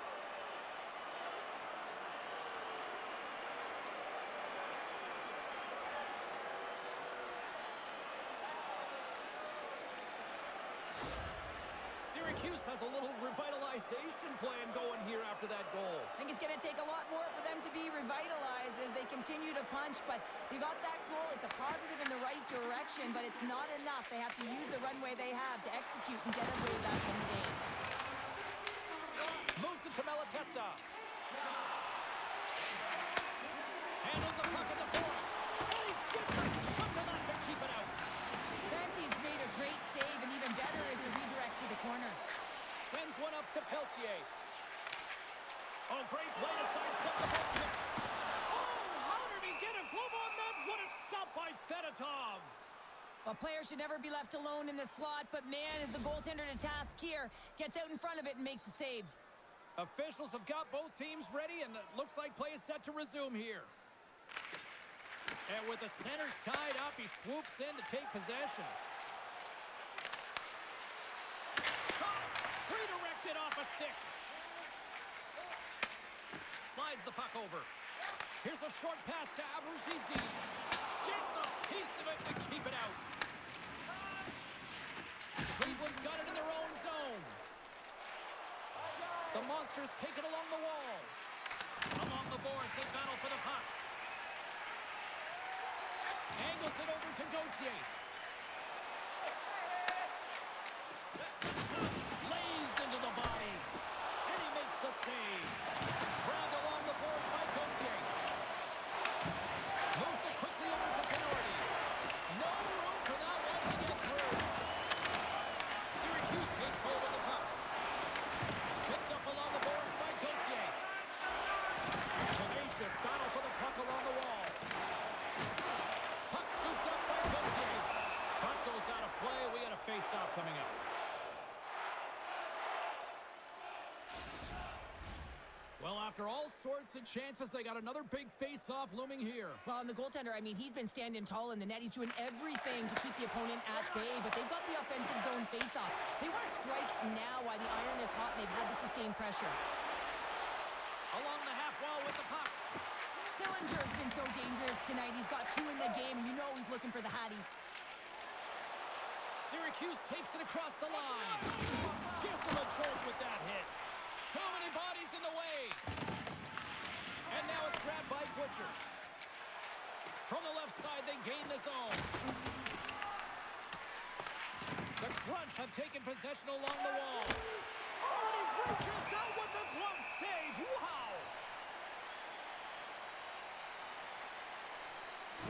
Syracuse has a little revitalization plan going here after that goal. I think it's going to take a lot more for them to be revitalized as they continue to punch, but you got that goal. It's a positive in the right direction, but it's not enough. They have to use the runway they have to execute and get away back in the game. Moves it to Malatesta. Handles the puck at the point. And he gets a chunk of that to keep it out. Fanti's made a great save, and even better is the redirect to the corner. Sends one up to Peltier. Oh, great play to sidestep the ball. Oh, how did he get a glove on that? What a stop by Fedotov. A player should never be left alone in the slot, but man, is the goaltender to task here. Gets out in front of it and makes the save. Officials have got both teams ready, and it looks like play is set to resume here. And with the centers tied up, he swoops in to take possession. Shot! Redirected off a stick. Slides the puck over. Here's a short pass to Abruzzese. Gets a piece of it to keep it out. Cleveland's got it in their own zone. The Monsters take it along the wall. Along the boards, they battle for the puck. Angles it over to Gauthier. Lays into the body. And he makes the save. Grabbed along the boards by Gauthier. Moves it quickly over to Tenorti. No room for that one to get through. Syracuse takes hold of the puck. Picked up along the boards by Gauthier. Tenacious battle for the puck along the wall. Puck scooped up by Gauthier. Puck goes out of play. We got a face-off coming up. Well, after all sorts of chances, they got another big face-off looming here. Well, and the goaltender, I mean, he's been standing tall in the net. He's doing everything to keep the opponent at bay, but they've got the offensive zone face-off. They want to strike now while the iron is hot, and they've had the sustained pressure. Along the half wall with the puck. Sillinger's been so dangerous tonight. He's got two in the game, and you know he's looking for the Hattie. Syracuse takes it across the line. Gives him a choke with that hit. Too many bodies in the way. And now it's grabbed by Butcher. From the left side, they gain the zone. The Crunch have taken possession along the wall. Oh, and he reaches out with the glove save. Wow!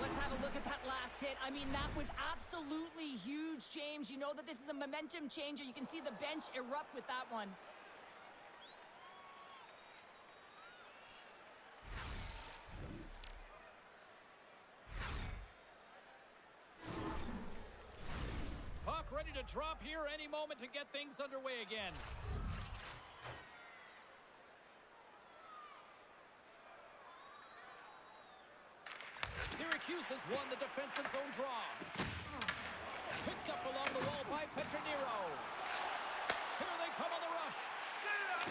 Let's have a look at that last hit. I mean, that was absolutely huge, James. You know that this is a momentum changer. You can see the bench erupt with that one. Puck ready to drop here any moment to get things underway again. Syracuse has won the defensive zone draw. Picked up along the wall by Petronero. Here they come on the rush.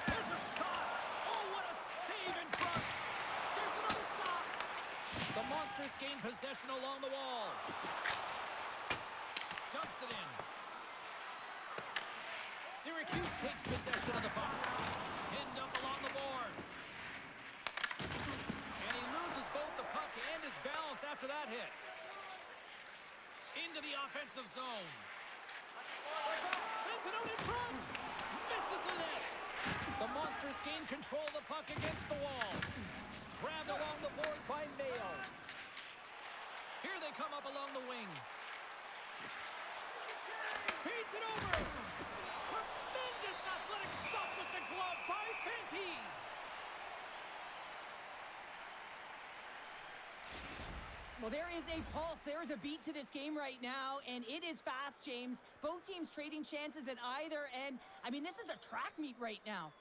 There's a shot. Oh, what a save in front. There's another stop. The Monsters gain possession along the wall. Dumps it in. Syracuse takes possession of the puck. Pinned up along the boards. And he loses both the puck and his balance after that hit. Into the offensive zone. Sends it out in front. Misses the net. The Monsters gain control of the puck against the wall. Grabbed along the boards by Mayo. Here they come up along the wing. Feeds it over. Tremendous athletic stop with the glove by Fenty. Well, there is a pulse. There is a beat to this game right now, and it is fast, James. Both teams trading chances at either end. I mean, this is a track meet right now.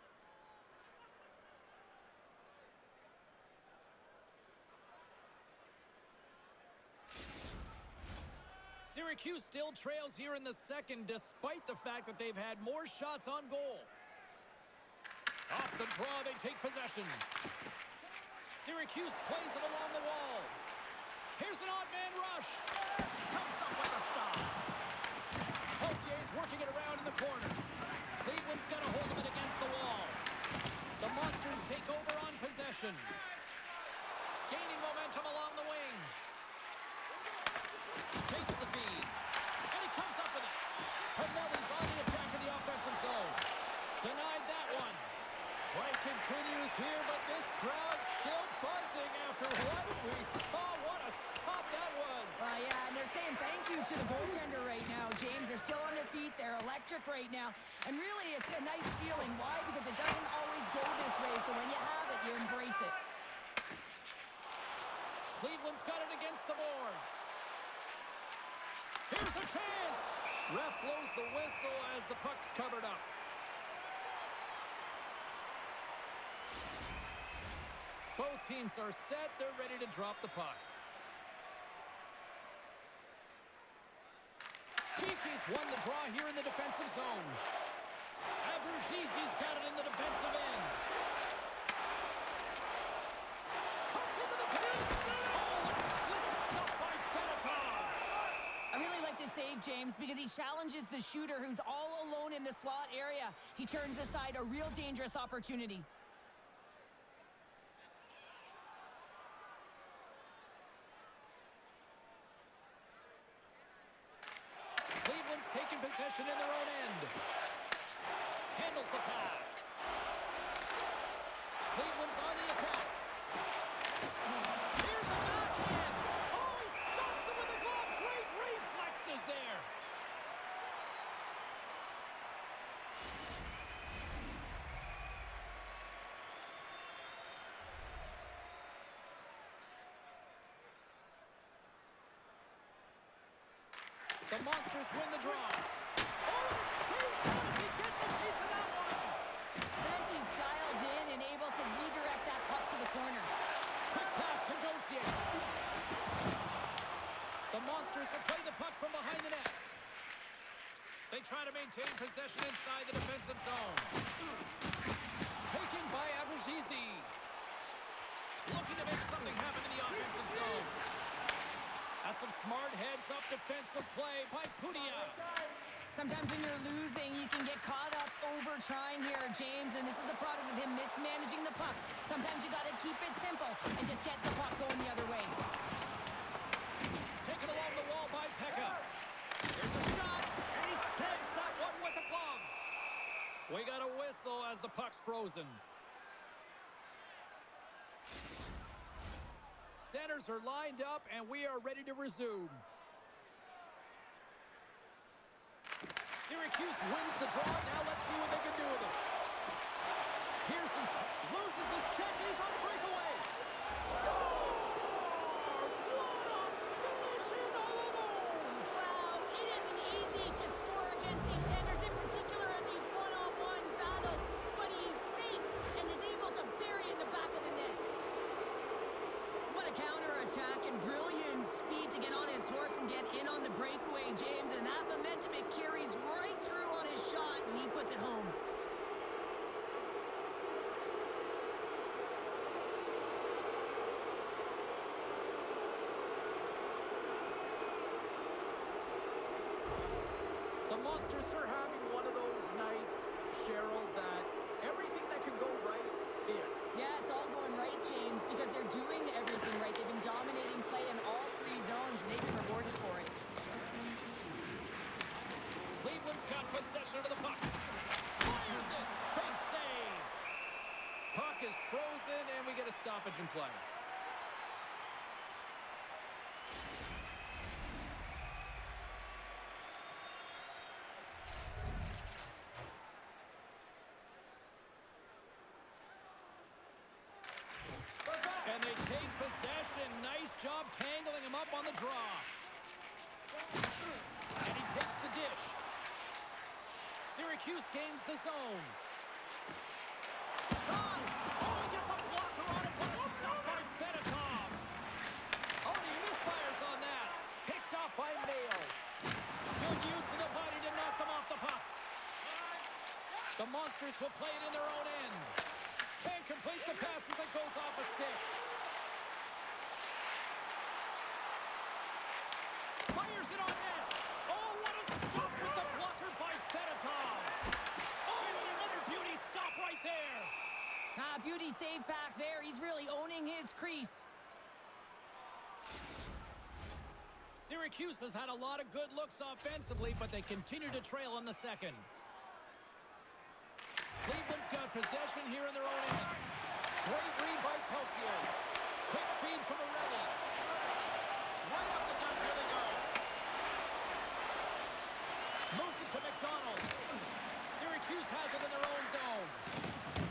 Syracuse still trails here in the second, despite the fact that they've had more shots on goal. Off the draw, they take possession. Syracuse plays it along the wall. Here's an odd man rush. Comes up with a stop. Peltier's working it around in the corner. Cleveland's got a hold of it against the wall. The Monsters take over on possession. Gaining momentum along the wing. Takes the feed. And he comes up with it. Pavelli's on the attack in the offensive zone. Denied that one. Play continues here, but this crowd's still buzzing after what we saw. What a stop that was. Yeah, and they're saying thank you to the goaltender right now, James. They're still on their feet. They're electric right now. And really, it's a nice feeling. Why? Because it doesn't always go this way. So when you have it, you embrace it. Cleveland's got it against the boards. Here's a chance. Ref blows the whistle as the puck's covered up. Both teams are set. They're ready to drop the puck. Kiki's won the draw here in the defensive zone. Abruzzesi's got it in the defensive end. Cuts into the pin. Oh, what a slick stop by Fedotov. I really like this save, James, because he challenges the shooter who's all alone in the slot area. He turns aside a real dangerous opportunity. Cleveland's taking possession in their own end. Handles the pass. Cleveland's on the attack. Here's a backhand. Oh, he stops him with a glove. Great reflexes there. The Monsters win the draw. Oh, it stays out as he gets a piece of that one. Fenty's dialed in and able to redirect that puck to the corner. Quick pass to Gauthier. The Monsters have played the puck from behind the net. They try to maintain possession inside the defensive zone. Taken by Abruzzesi. Looking to make something happen in the offensive zone. That's some smart heads-up defensive play by Pudia. Sometimes when you're losing, you can get caught up over trying here, James, and this is a product of him mismanaging the puck. Sometimes you got to keep it simple and just get the puck going the other way. Taken along the wall by Pekka. Here's a shot, and he stabs that one with a glove. We got a whistle as the puck's frozen. centers are lined up, and we are ready to resume. Syracuse wins the draw. Now let's see what they can do with it. Pearson loses his check, and he's on a breakaway. Scores! What a finishing all alone! Wow, it isn't easy to score against these tenders, in particular in these one-on-one battles, but he fakes and is able to bury it in the back of the net. What a counter-attack and brilliant speed to get on his horse and get in on the breakaway, James, and that momentum, it carries right through on his shot, and he puts it home. The Monsters are having one of those nights, Cheryl, that everything that can go right is. Yeah, it's all going right, James, because they're doing everything right. They've been dominating play in all three zones, and they've been rewarded for it. Cleveland's got possession of the puck. Fires it. Big save. Puck is frozen, and we get a stoppage in play. And they take possession. Nice job tangling him up on the draw. And he takes the dish. Syracuse gains the zone. Shot! Oh, he gets a blocker on it. What a stop by Fedotov. Oh, and he misfires on that. Picked off by Mayo. Good use of the body to knock them off the puck. The Monsters will play it in their own end. Can't complete the pass as it goes off a stick. Fires it on net. Oh, what a stop with the blocker by Fedotov. Oh, and another beauty stop right there. Beauty save back there. He's really owning his crease. Syracuse has had a lot of good looks offensively, but they continue to trail in the second. Cleveland's got possession here in their own end. Great read by Peltier. Quick feed to Morelli. Right up the gut, here they go. Moves it to McDonald. Syracuse has it in their own zone.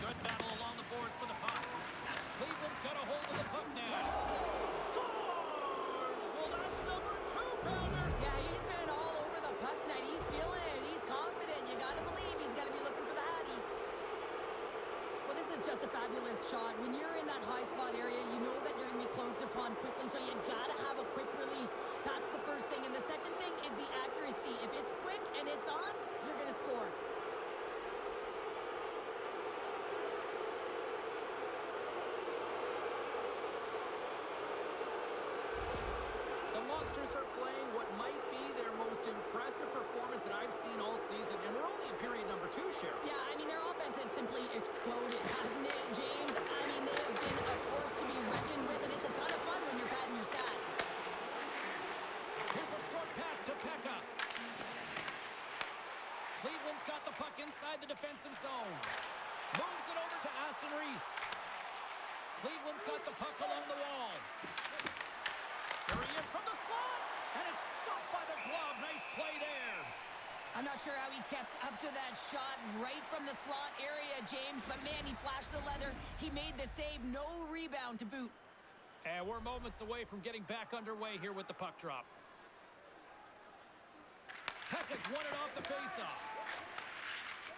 Good battle along the boards for the puck. Cleveland's got a hold of the puck now. Scores! Well, that's number 2-pounder. Yeah, he's been all over the puck tonight. He's feeling it. He's confident. You got to believe he's got to be looking for the Hattie. Well, this is just a fabulous shot. When you're in that high slot area, you know that you're going to be closed upon quickly, so you got to have a quick release. That's the first thing. And the second thing is the accuracy. If it's quick and it's on, you're going to score. The Monsters are playing what might be their most impressive performance that I've seen all season, and we're only in period number 2, Cheryl. Yeah, I mean, their offense has simply exploded, hasn't it, James? I mean, they have been a force to be reckoned with, and it's a ton of fun when you're padding your stats. Here's a short pass to Pekka. Cleveland's got the puck inside the defensive zone. Moves it over to Aston Reese. Cleveland's got the puck along the wall. There he is from the slot, and it's stopped by the glove. Nice play there. I'm not sure how he kept up to that shot right from the slot area, James, but man, he flashed the leather. He made the save, no rebound to boot. And we're moments away from getting back underway here with the puck drop. Pekka's won it off the faceoff.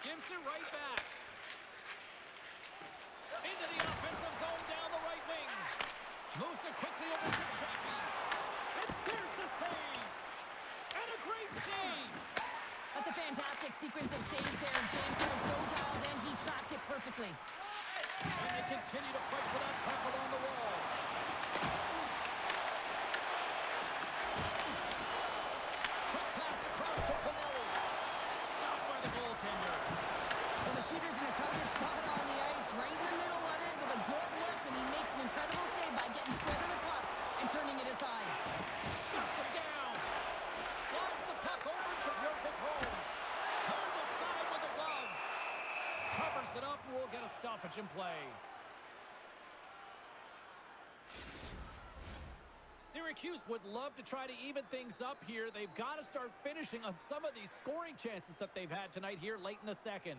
Gives it right back. Into the offensive zone down the right wing. Moves it quickly over to Chaffee. And there's the save. And a great save. That's a fantastic sequence of saves there, James. He was so dialed in, he tracked it perfectly. And they continue to fight for that puck along the wall. Quick pass across to Pinelli. Stopped by the goaltender. Well, the shooter's in a covered spot on the ice, right in the middle of it with a good look, and he makes an incredible save by getting square to the puck and turning it aside. Shuts him down. Slides the puck over to Bjorkvik home. Turned aside with a glove. Covers it up, and we'll get a stoppage in play. Syracuse would love to try to even things up here. They've got to start finishing on some of these scoring chances that they've had tonight here late in the second.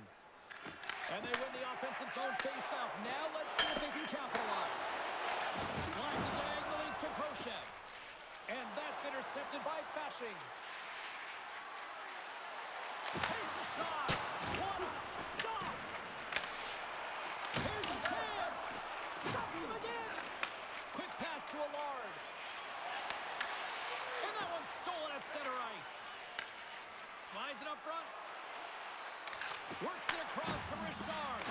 And they win the offensive zone face-off. Now let's see if they can capitalize. Slides it diagonally to Crochet. And that's intercepted by Fashing. Takes a shot. What a stop. Here's a chance. Stops him again. Quick pass to Allard. And that one's stolen at center ice. Slides it up front. Works it across to Richard.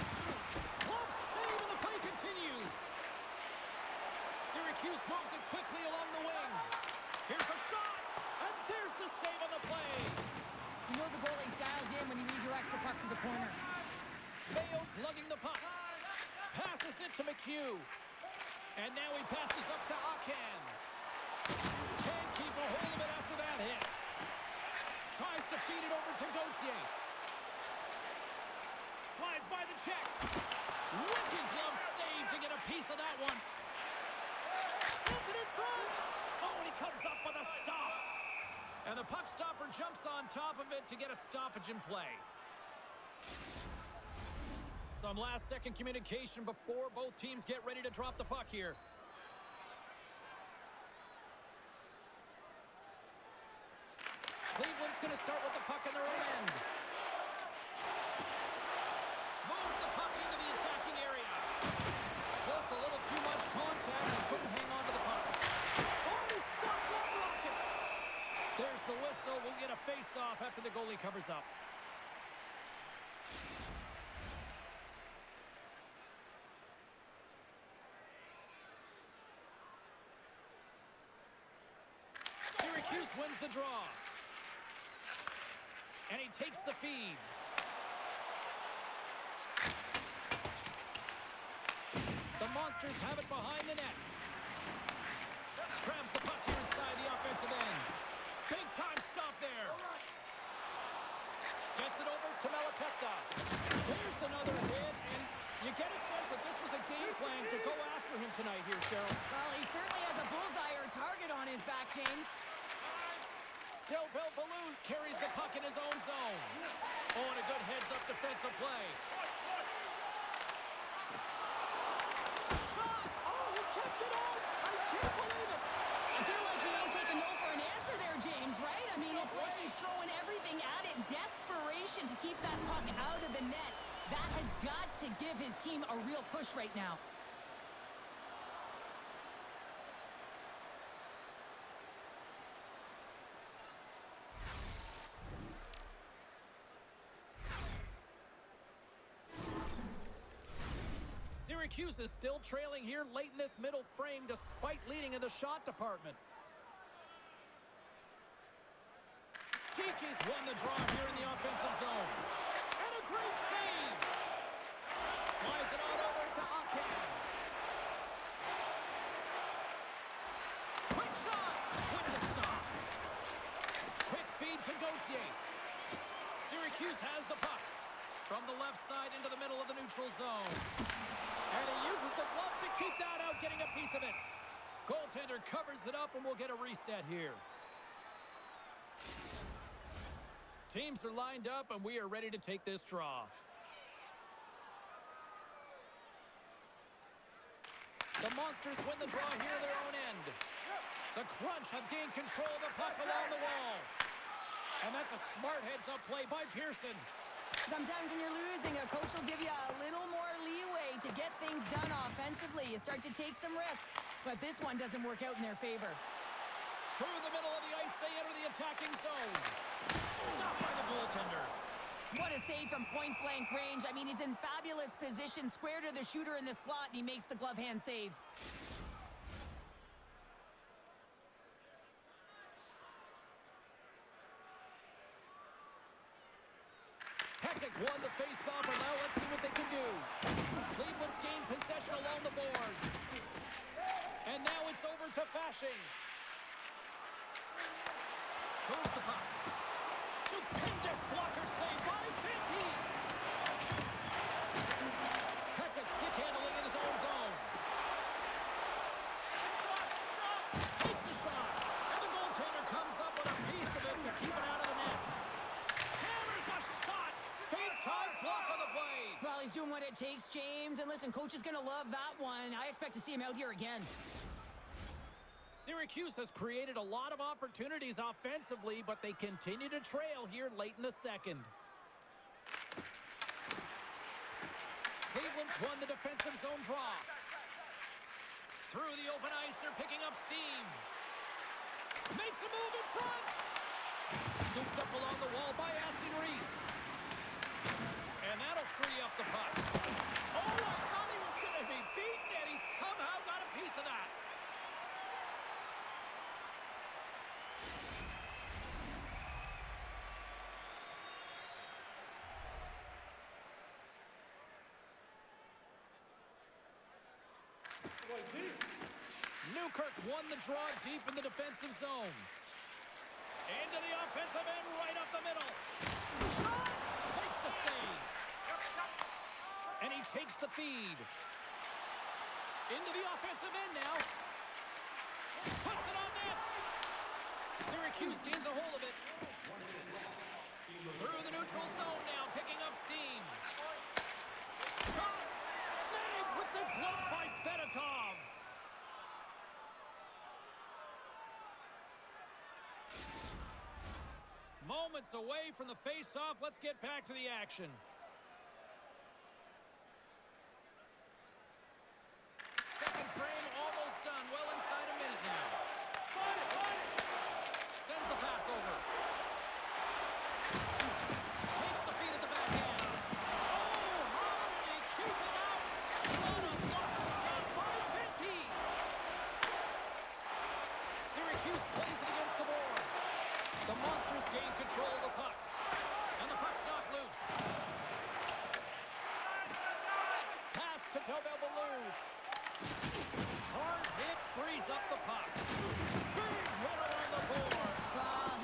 Glove save and the play continues. Syracuse moves it quickly along the wing. Here's a shot. And there's the save on the play. You know the goalie's dialed in when he redirects the puck to the corner. Mayo's lugging the puck. Passes it to McHugh. And now he passes up to Akan. Can't keep a hold of it after that hit. Tries to feed it over to Gauthier. Slides by the check. Wicked glove save to get a piece of that one. Sends it in front. Oh, and he comes up with a stop. And the puck stopper jumps on top of it to get a stoppage in play. Some last-second communication before both teams get ready to drop the puck here. Cleveland's going to start with the puck in their own end. Moves the puck into the attacking area. Just a little too much contact and couldn't hang on to the puck. Oh, he stopped that rocket. There's the whistle. We'll get a face-off after the goalie covers up. Syracuse wins the draw. And he takes the feed. The Monsters have it behind the net. Grabs the puck here inside the offensive end. Big time stop there. Gets it over to Malatesta. There's another hit, and you get a sense that this was a game plan to go after him tonight here, Cheryl. Well, he certainly has a bullseye or target on his back, James. Del Belbaluz carries the puck in his own zone. Oh, and a good heads-up defensive play. Shot! Oh, he kept it out! I can't believe it! I feel like he ain't taking no for an answer there, James, right? I mean, it's like he's throwing everything at it. Desperation to keep that puck out of the net. That has got to give his team a real push right now. Syracuse is still trailing here late in this middle frame despite leading in the shot department. Geeky's won the draw here in the offensive zone. And a great save! Slides it on over to Akan. Quick shot! With the stop. Quick feed to Gauthier. Syracuse has the puck. From the left side into the middle of the neutral zone. And he uses the glove to keep that out, getting a piece of it. Goaltender covers it up, and we'll get a reset here. Teams are lined up, and we are ready to take this draw. The Monsters win the draw here in their own end. The Crunch have gained control of the puck along the wall. And that's a smart heads-up play by Pearson. Sometimes when you're losing, a coach will give you a little more leeway to get things done offensively. You start to take some risks, but this one doesn't work out in their favor. Through the middle of the ice, they enter the attacking zone. Stopped by the goaltender. What a save from point-blank range. I mean, he's in fabulous position, square to the shooter in the slot, and he makes the glove hand save. Peck has won the face-off, and now let's see what they can do. Cleveland's gained possession along the boards. And now it's over to Fashing. Moves the puck. Stupendous blocker save by Fenty. Peck is stick handling in his own zone. Takes a it takes, James. And listen, coach is going to love that one. I expect to see him out here again. Syracuse has created a lot of opportunities offensively, but they continue to trail here late in the second. Cleveland's won the defensive zone draw. Through the open ice, they're picking up steam. Makes a move in front. Scooped up along the wall by Aston Reese. And that'll free up the puck. Oh, I thought he was going to be beaten, and he somehow got a piece of that. Newkirk's won the draw deep in the defensive zone. Into the offensive end, right up the middle. Makes the save. And he takes the feed. Into the offensive end now. Puts it on net. Syracuse gains a hold of it. Through the neutral zone now, picking up steam. Shot. Snagged with the glove by Fedotov. Moments away from the face-off. Let's get back to the action. Second frame almost done. Well inside a minute now. Sends the pass over. Takes the feed at the backhand. Oh, how did he keep it out? What a blocker stop by Vinty. Syracuse plays it against the boards. The Monsters gain control of the puck. And the puck's knocked loose. Pass to Tobel Balouz. Hard hit frees up the puck. Big hitter on the board.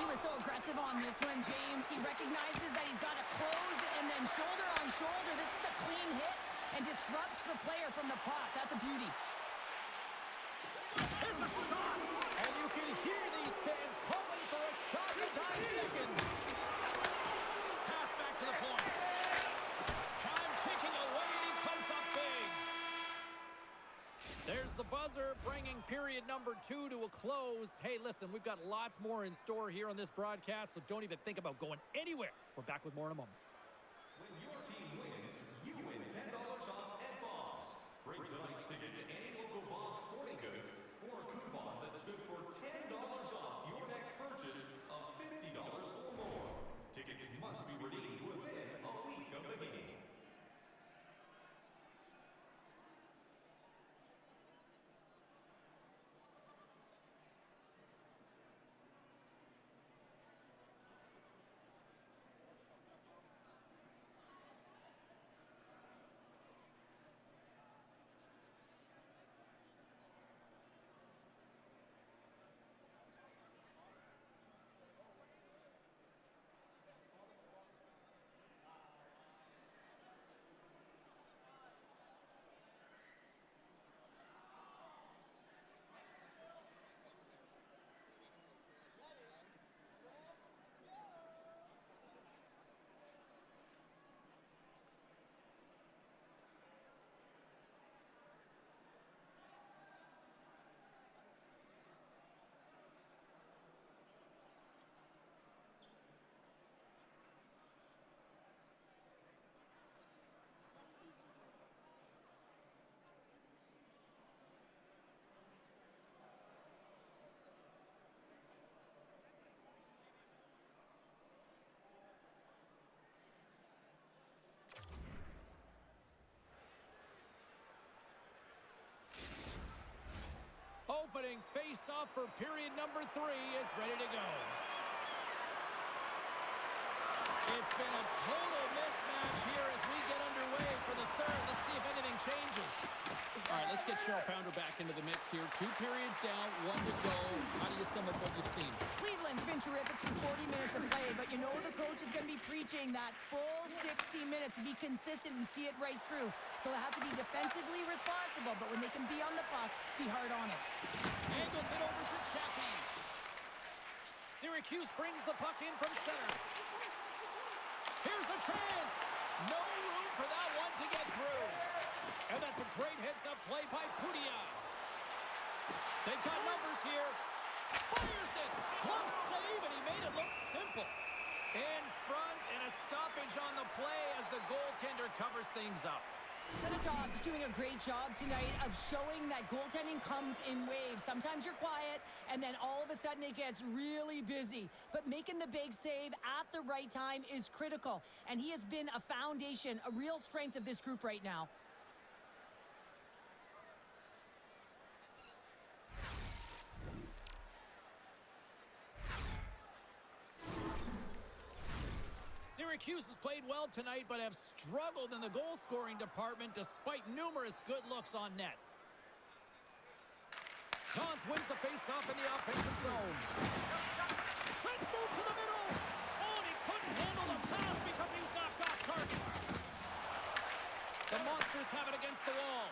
He was so aggressive on this one, James. He recognizes that he's got to close and then shoulder on shoulder. This is a clean hit and disrupts the player from the puck. That's a beauty. Here's a shot. And you can hear these fans calling for a shot in 9 seconds. Pass back to the point. Time ticking away, and he comes up big. There's the buzzer, bringing period number 2 to a close. Hey, listen, we've got lots more in store here on this broadcast, so don't even think about going anywhere. We're back with more in a moment. When your team wins, you win $10 off at Bob's. Bring tonight's ticket to any local Bob's Sporting Goods for a coupon that's good for $10 off your next purchase of $50 or more. Tickets must be redeemed within a week of the game. Opening face-off for period number 3 is ready to go. It's been a total mismatch here as we get underway for the third. Let's see if anything changes. All right, let's get Cheryl Pounder back into the mix here. 2 periods down, 1 to go. How do you sum up what you've seen? Cleveland's been terrific through 40 minutes of play, but you know the coach is going to be preaching that full 60 minutes to be consistent and see it right through. So they have to be defensively responsible, but when they can be on the puck, be hard on it. Angles it over to Chaffee. Syracuse brings the puck in from center. Here's a chance. No room for that one to get through. And that's a great heads-up play by Pudia. They've got numbers here. Fires it. Glove save, and he made it look simple. In front, and a stoppage on the play as the goaltender covers things up. The Dogs doing a great job tonight of showing that goaltending comes in waves. Sometimes you're quiet, and then all of a sudden it gets really busy. But making the big save at the right time is critical. And he has been a foundation, a real strength of this group right now. Syracuse has played well tonight, but have struggled in the goal-scoring department despite numerous good looks on net. Cons wins the face-off in the offensive zone. Let's move to the middle. Oh, and he couldn't handle the pass because he was knocked off target. The Monsters have it against the wall.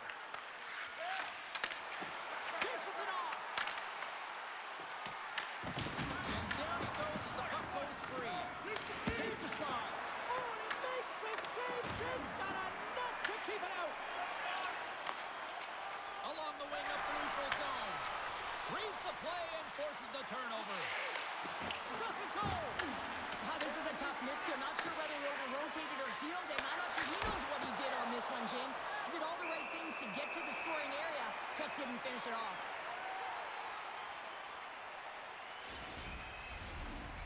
Dishes it off. And down it goes as the puck goes free. Takes a shot. Oh, and he makes the save. Just not enough to keep it out. Along the wing up the neutral zone. Reads the play and forces the turnover. Doesn't go. Wow, this is a tough miscue. Not sure whether he over-rotated or healed him. I'm not sure he knows what he did on this one, James. He did all the right things to get to the scoring area. Just didn't finish it off.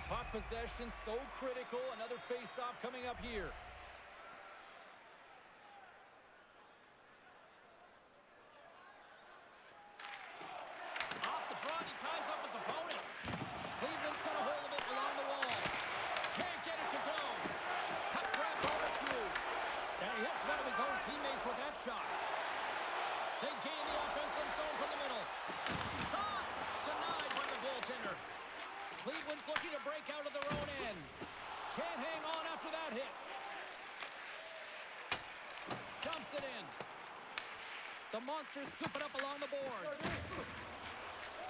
Puck possession so critical. Another face-off coming up here. Off the draw, he ties up his opponent. Cleveland's got a hold of it along the wall. Can't get it to go. Puck grab over two. And he hits one of his own teammates with that shot. They gain the offensive zone from the middle. Shot denied by the goaltender. Cleveland's looking to break out of their own end. Can't hang on after that hit. Dumps it in. The Monsters scoop it up along the boards.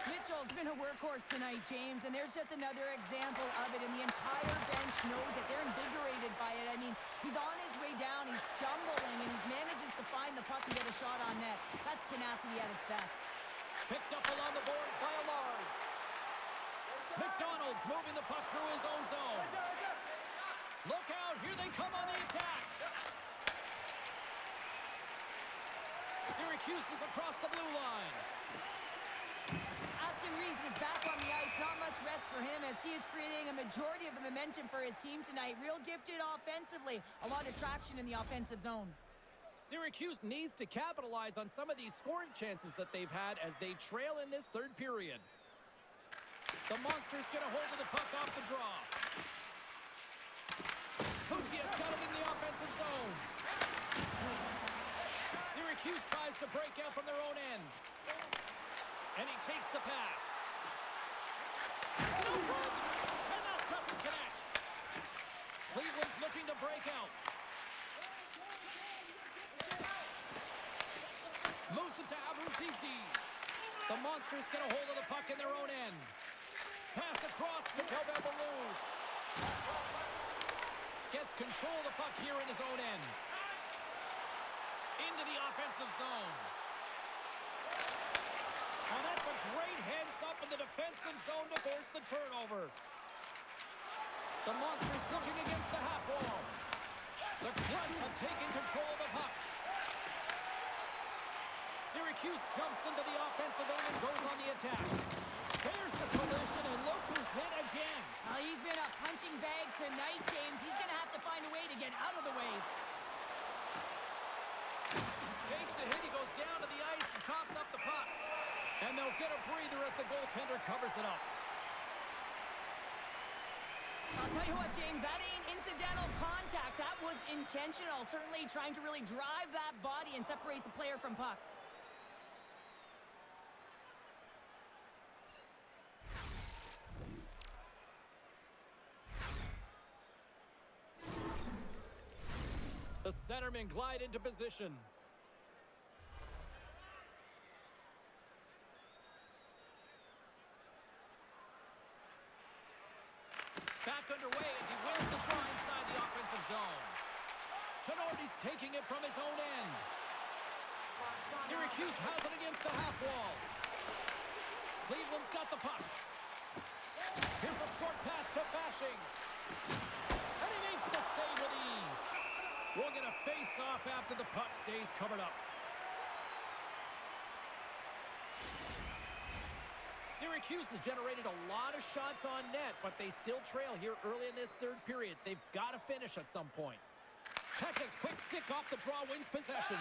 Mitchell's been a workhorse tonight, James, and there's just another example of it, and the entire bench knows that they're invigorated by it. I mean, he's on his way down, he's stumbling, and he manages to find the puck and get a shot on net. That's tenacity at its best. Picked up along the boards by Allard. McDonald's moving the puck through his own zone. Look out, here they come on the attack. Syracuse is across the blue line. Aston Reese is back on the ice. Not much rest for him as he is creating a majority of the momentum for his team tonight. Real gifted offensively. A lot of traction in the offensive zone. Syracuse needs to capitalize on some of these scoring chances that they've had as they trail in this third period. The Monsters get a hold of the puck off the draw. Putia's got it in the offensive zone. Syracuse tries to break out from their own end. And he takes the pass. Sends it out front. And that doesn't connect. Cleveland's looking to break out. Moves it to Abruzzese. The Monsters get a hold of the puck in their own end. Pass across to Belbelouz. Gets control of the puck here in his own end. Into the offensive zone. And that's a great heads-up in the defensive zone to force the turnover. The Monsters looking against the half wall. The Crunch have taken control of the puck. Syracuse jumps into the offensive end and goes on the attack. There's the collision, and look who's hit again. Well, he's been a punching bag tonight, James. He's going to have to find a way to get out of the way. Takes a hit, he goes down to the ice and coughs up the puck. And they'll get a breather as the goaltender covers it up. I'll tell you what, James, that ain't incidental contact. That was intentional, certainly trying to really drive that body and separate the player from puck. The centermen glide into position. Back underway as he wins the draw inside the offensive zone. Tenorti's taking it from his own end. Syracuse has it against the half wall. Cleveland's got the puck. Here's a short pass to Bashing. And he makes the save with ease. We'll get a face-off after the puck stays covered up. Syracuse has generated a lot of shots on net, but they still trail here early in this third period. They've got to finish at some point. Pekka's quick stick off the draw wins possession.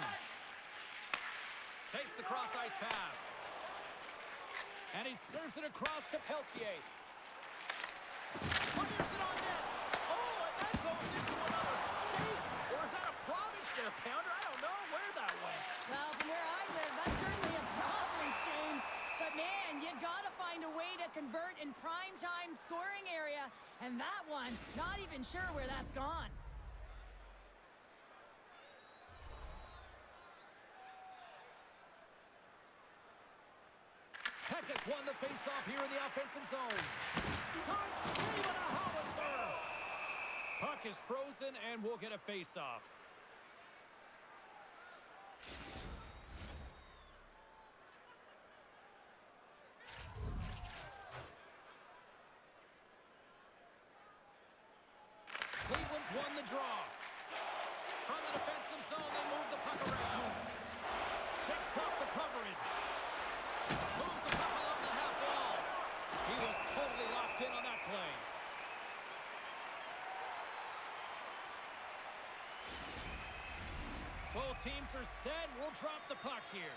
Takes the cross-ice pass. And he serves it across to Peltier. Fires it on net. Oh, and that goes into another state. Or is that a province there, Pounder? I don't know where that went. Well, from where I live, that's certainly a province, James. But, man, you got to find a way to convert in prime-time scoring area. And that one, not even sure where that's gone. Pekka's won the face-off here in the offensive zone. Todd saving a howitzer. Puck is frozen, and we'll get a face-off. Cleveland's won the draw. From the defensive zone, they move the puck around. Shakes off the coverage. Moves the puck along the half wall. He was totally locked in on that play. Both teams are set. We'll drop the puck here.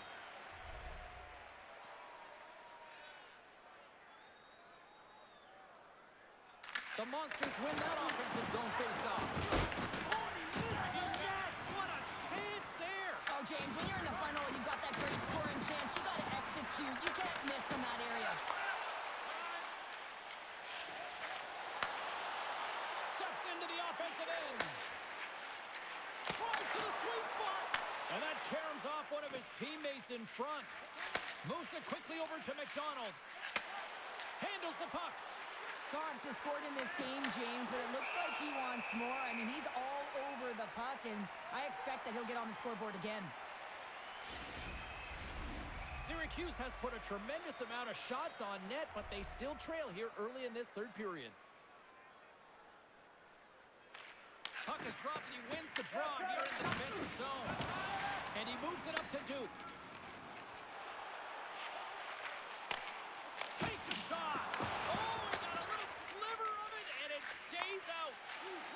The Monsters win that offensive zone face-off. Oh, he missed the net. What a chance there. Oh, James, when you're in the funnel, you've got that great scoring chance. You got to execute. You can't miss in that area. Steps into the offensive end. Drives to the sweet spot. And that caroms off one of his teammates in front. Moves it quickly over to McDonald. Handles the puck. Garbs has scored in this game, James, but it looks like he wants more. I mean, he's all over the puck, and I expect that he'll get on the scoreboard again. Syracuse has put a tremendous amount of shots on net, but they still trail here early in this third period. Puck is dropped, and he wins the draw here in the defensive zone. And he moves it up to Duke. Takes a shot. Oh, he got a little sliver of it, and it stays out.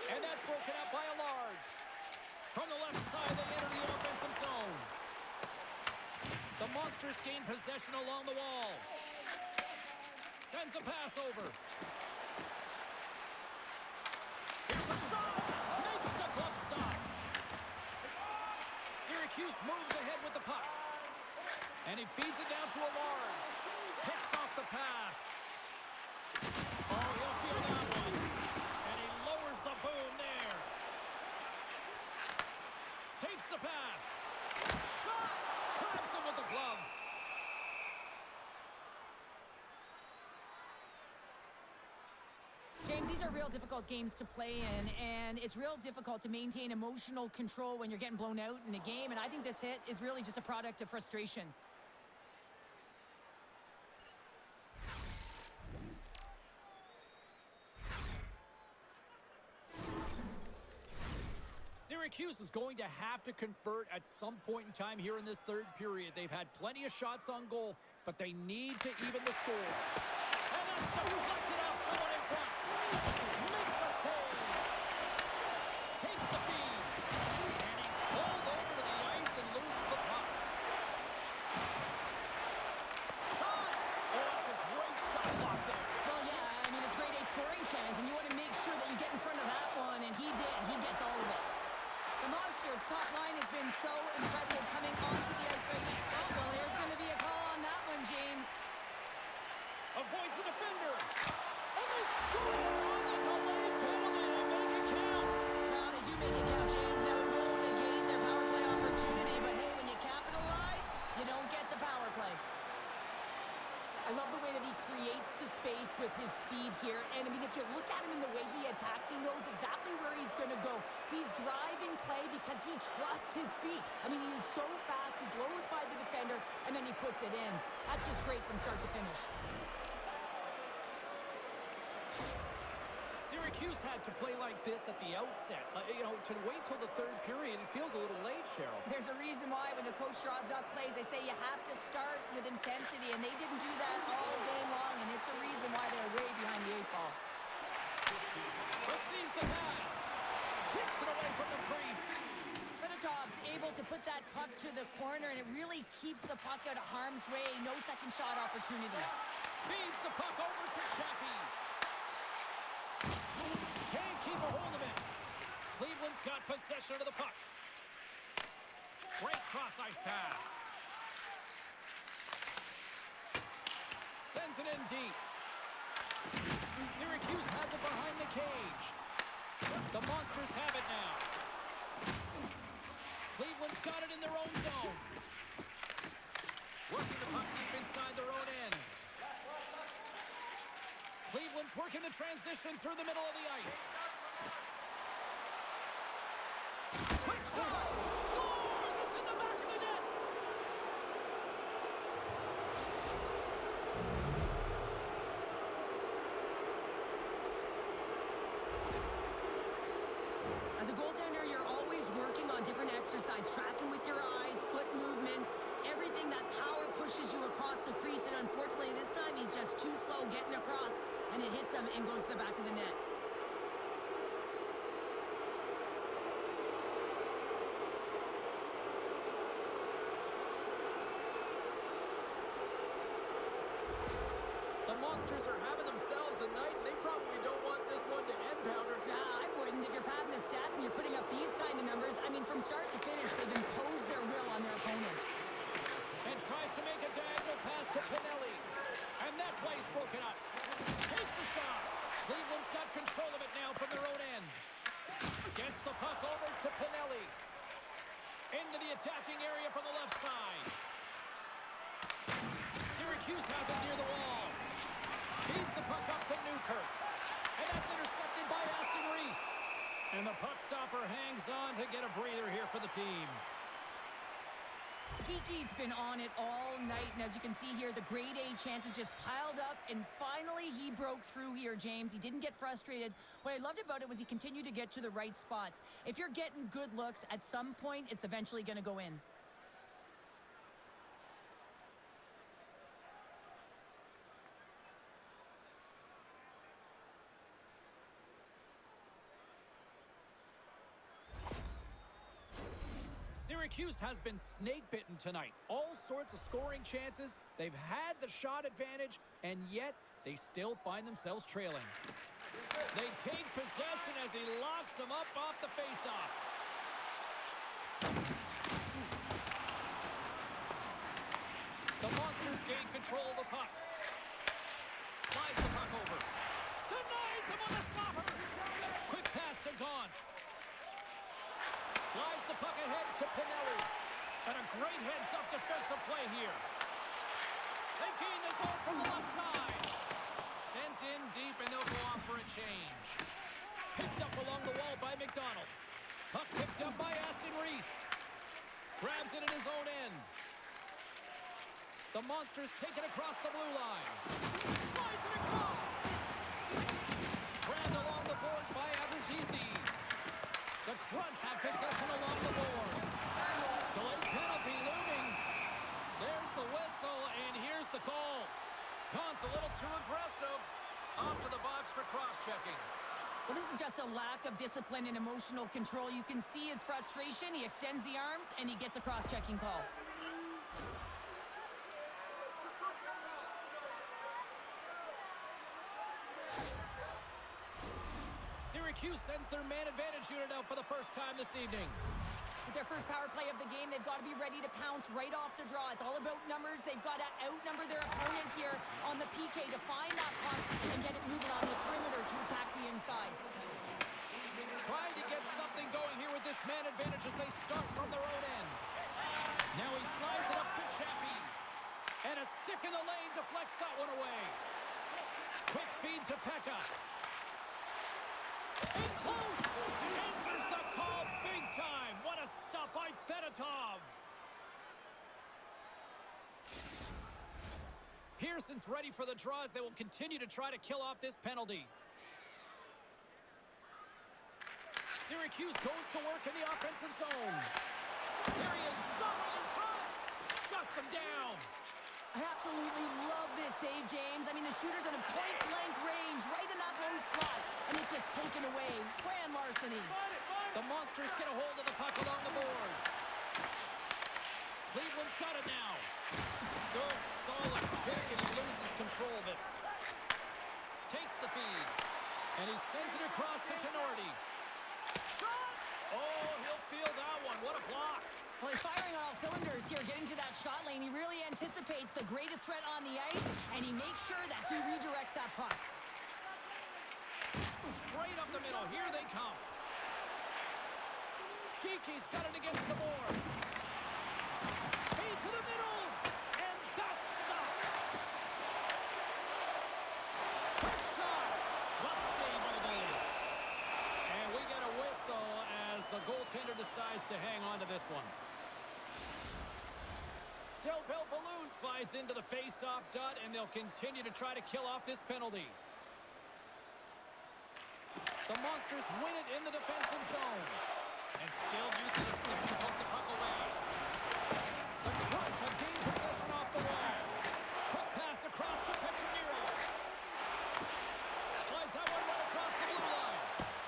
And that's broken up by Allard. From the left side, they enter the offensive zone. The Monsters gain possession along the wall. Sends a pass over. Here's a shot. Makes the glove stop. Syracuse moves ahead with the puck. And he feeds it down to Allard. Picks off the pass. Oh, he'll feel that one. And he lowers the boom there. Takes the pass. Shot! Grabs him with the glove. James, these are real difficult games to play in, and it's real difficult to maintain emotional control when you're getting blown out in a game, and I think this hit is really just a product of frustration. Syracuse is going to have to convert at some point in time here in this third period. They've had plenty of shots on goal, but they need to even the score. And that's deflected off someone in front. Makes a save. Takes the feed. And he's pulled over to the ice and loses the puck. Shot! Oh, that's a great shot block there. Well, yeah, I mean, it's a grade A scoring chance, and you want to make sure that you get in front of that one, and he did. He gets all of it. The Monsters' top line has been so impressive coming onto the ice right now. Oh, well, there's going to be a call on that one, James. Avoids the defender. attacks. He knows exactly where he's going to go. He's driving play because he trusts his feet. I mean, he is so fast. He blows by the defender, and then he puts it in. That's just great from start to finish. Syracuse had to play like this at the outset. To wait till the third period, it feels a little late, Cheryl. There's a reason why when the coach draws up plays, they say you have to start with intensity, and they didn't do that all game long, and it's a reason why they're way behind the 8-ball. Receives the pass. Kicks it away from the crease. Fedottov's able to put that puck to the corner, and it really keeps the puck out of harm's way. No second shot opportunity. Feeds the puck over to Chaffee. Can't keep a hold of it. Cleveland's got possession of the puck. Great cross-ice pass. Sends it in deep. Syracuse has it behind the cage. The Monsters have it now. Cleveland's got it in their own zone. Working the puck deep inside their own end. Cleveland's working the transition through the middle of the ice. Quick shot! Scores! It's in the back of the net! As a goaltender, you're always working on different exercise, tracking with your eyes, foot movements, everything. That power pushes you across the crease, and unfortunately this time he's just too slow getting across, and it hits him and goes to the back of the net. The Monsters are having themselves a night, and they probably don't want this one to end, Pounder. Nah, I wouldn't. If you're padding the stats and you're putting up these kind of numbers, I mean, from start to finish, they've imposed their will on their opponent. And tries to make a diagonal pass to Pinelli. And that play's broken up. Takes a shot. Cleveland's got control of it now from their own end. Gets the puck over to Pinelli. Into the attacking area from the left side. Syracuse has it near the wall. Feeds the puck up to Newkirk. And that's intercepted by Aston Reese. And the puck stopper hangs on to get a breather here for the team. Geeky's been on it all night, and as you can see here, the grade A chances just piled up, and finally he broke through here, James. He didn't get frustrated. What I loved about it was he continued to get to the right spots. If you're getting good looks, at some point, it's eventually going to go in. Syracuse has been snake-bitten tonight. All sorts of scoring chances. They've had the shot advantage, and yet they still find themselves trailing. They take possession as he locks them up off the face-off. The Monsters gain control of the puck. Slides the puck over. Denies him on the stopper. Quick pass to Gauntz. Slides the puck ahead to Pinelli. And a great heads-up defensive play here. They gain the zone from the left side. Sent in deep, and they'll go off for a change. Picked up along the wall by McDonald. Puck picked up by Aston Reese. Grabs it in his own end. The Monsters take it across the blue line. Slides it across. Grabbed along the boards by Abruzzese. The Crunch have possession along the boards. Delayed penalty looming. There's the whistle, and here's the call. Gaunt's a little too aggressive. Off to the box for cross-checking. Well, this is just a lack of discipline and emotional control. You can see his frustration. He extends the arms, and he gets a cross-checking call. Syracuse sends their man advantage unit out for the first time this evening. With their first power play of the game, they've got to be ready to pounce right off the draw. It's all about numbers. They've got to outnumber their opponent here on the PK to find that puck and get it moving on the perimeter to attack the inside. Trying to get something going here with this man advantage as they start from their own end. Now he slides it up to Chaffee. And a stick in the lane deflects that one away. Quick feed to Pekka. In close. Answers the call big time. What a stop by Fedotov. Pearson's ready for the draw as they will continue to try to kill off this penalty. Syracuse goes to work in the offensive zone. There he is, shot right in front. Shuts him down. I absolutely love this save, James. I mean, the shooter's in a point-blank range, right in that low slot, and it's just taken away. Grand larceny. The Monsters get a hold of the puck along the boards. Cleveland's got it now. Good, solid check, and he loses control of it. Takes the feed, and he sends it across to Tenorti. Shot! Oh, he'll feel that one. What a block. Well, he's firing on all cylinders here, getting to that shot lane. He really anticipates the greatest threat on the ice, and he makes sure that he redirects that puck. Straight up the middle. Here they come. Geeky's got it against the boards. Into the middle, and that's stopped. Quick shot. Let's save by the goalie. And we get a whistle as the goaltender decides to hang on to this one. Del Belbalou slides into the face-off dot, and they'll continue to try to kill off this penalty. The Monsters win it in the defensive zone. And skilled use of the stick to poke the puck away. The Crunch have gained possession off the wall. Quick pass across to Petronero. Slides that one right across the blue line.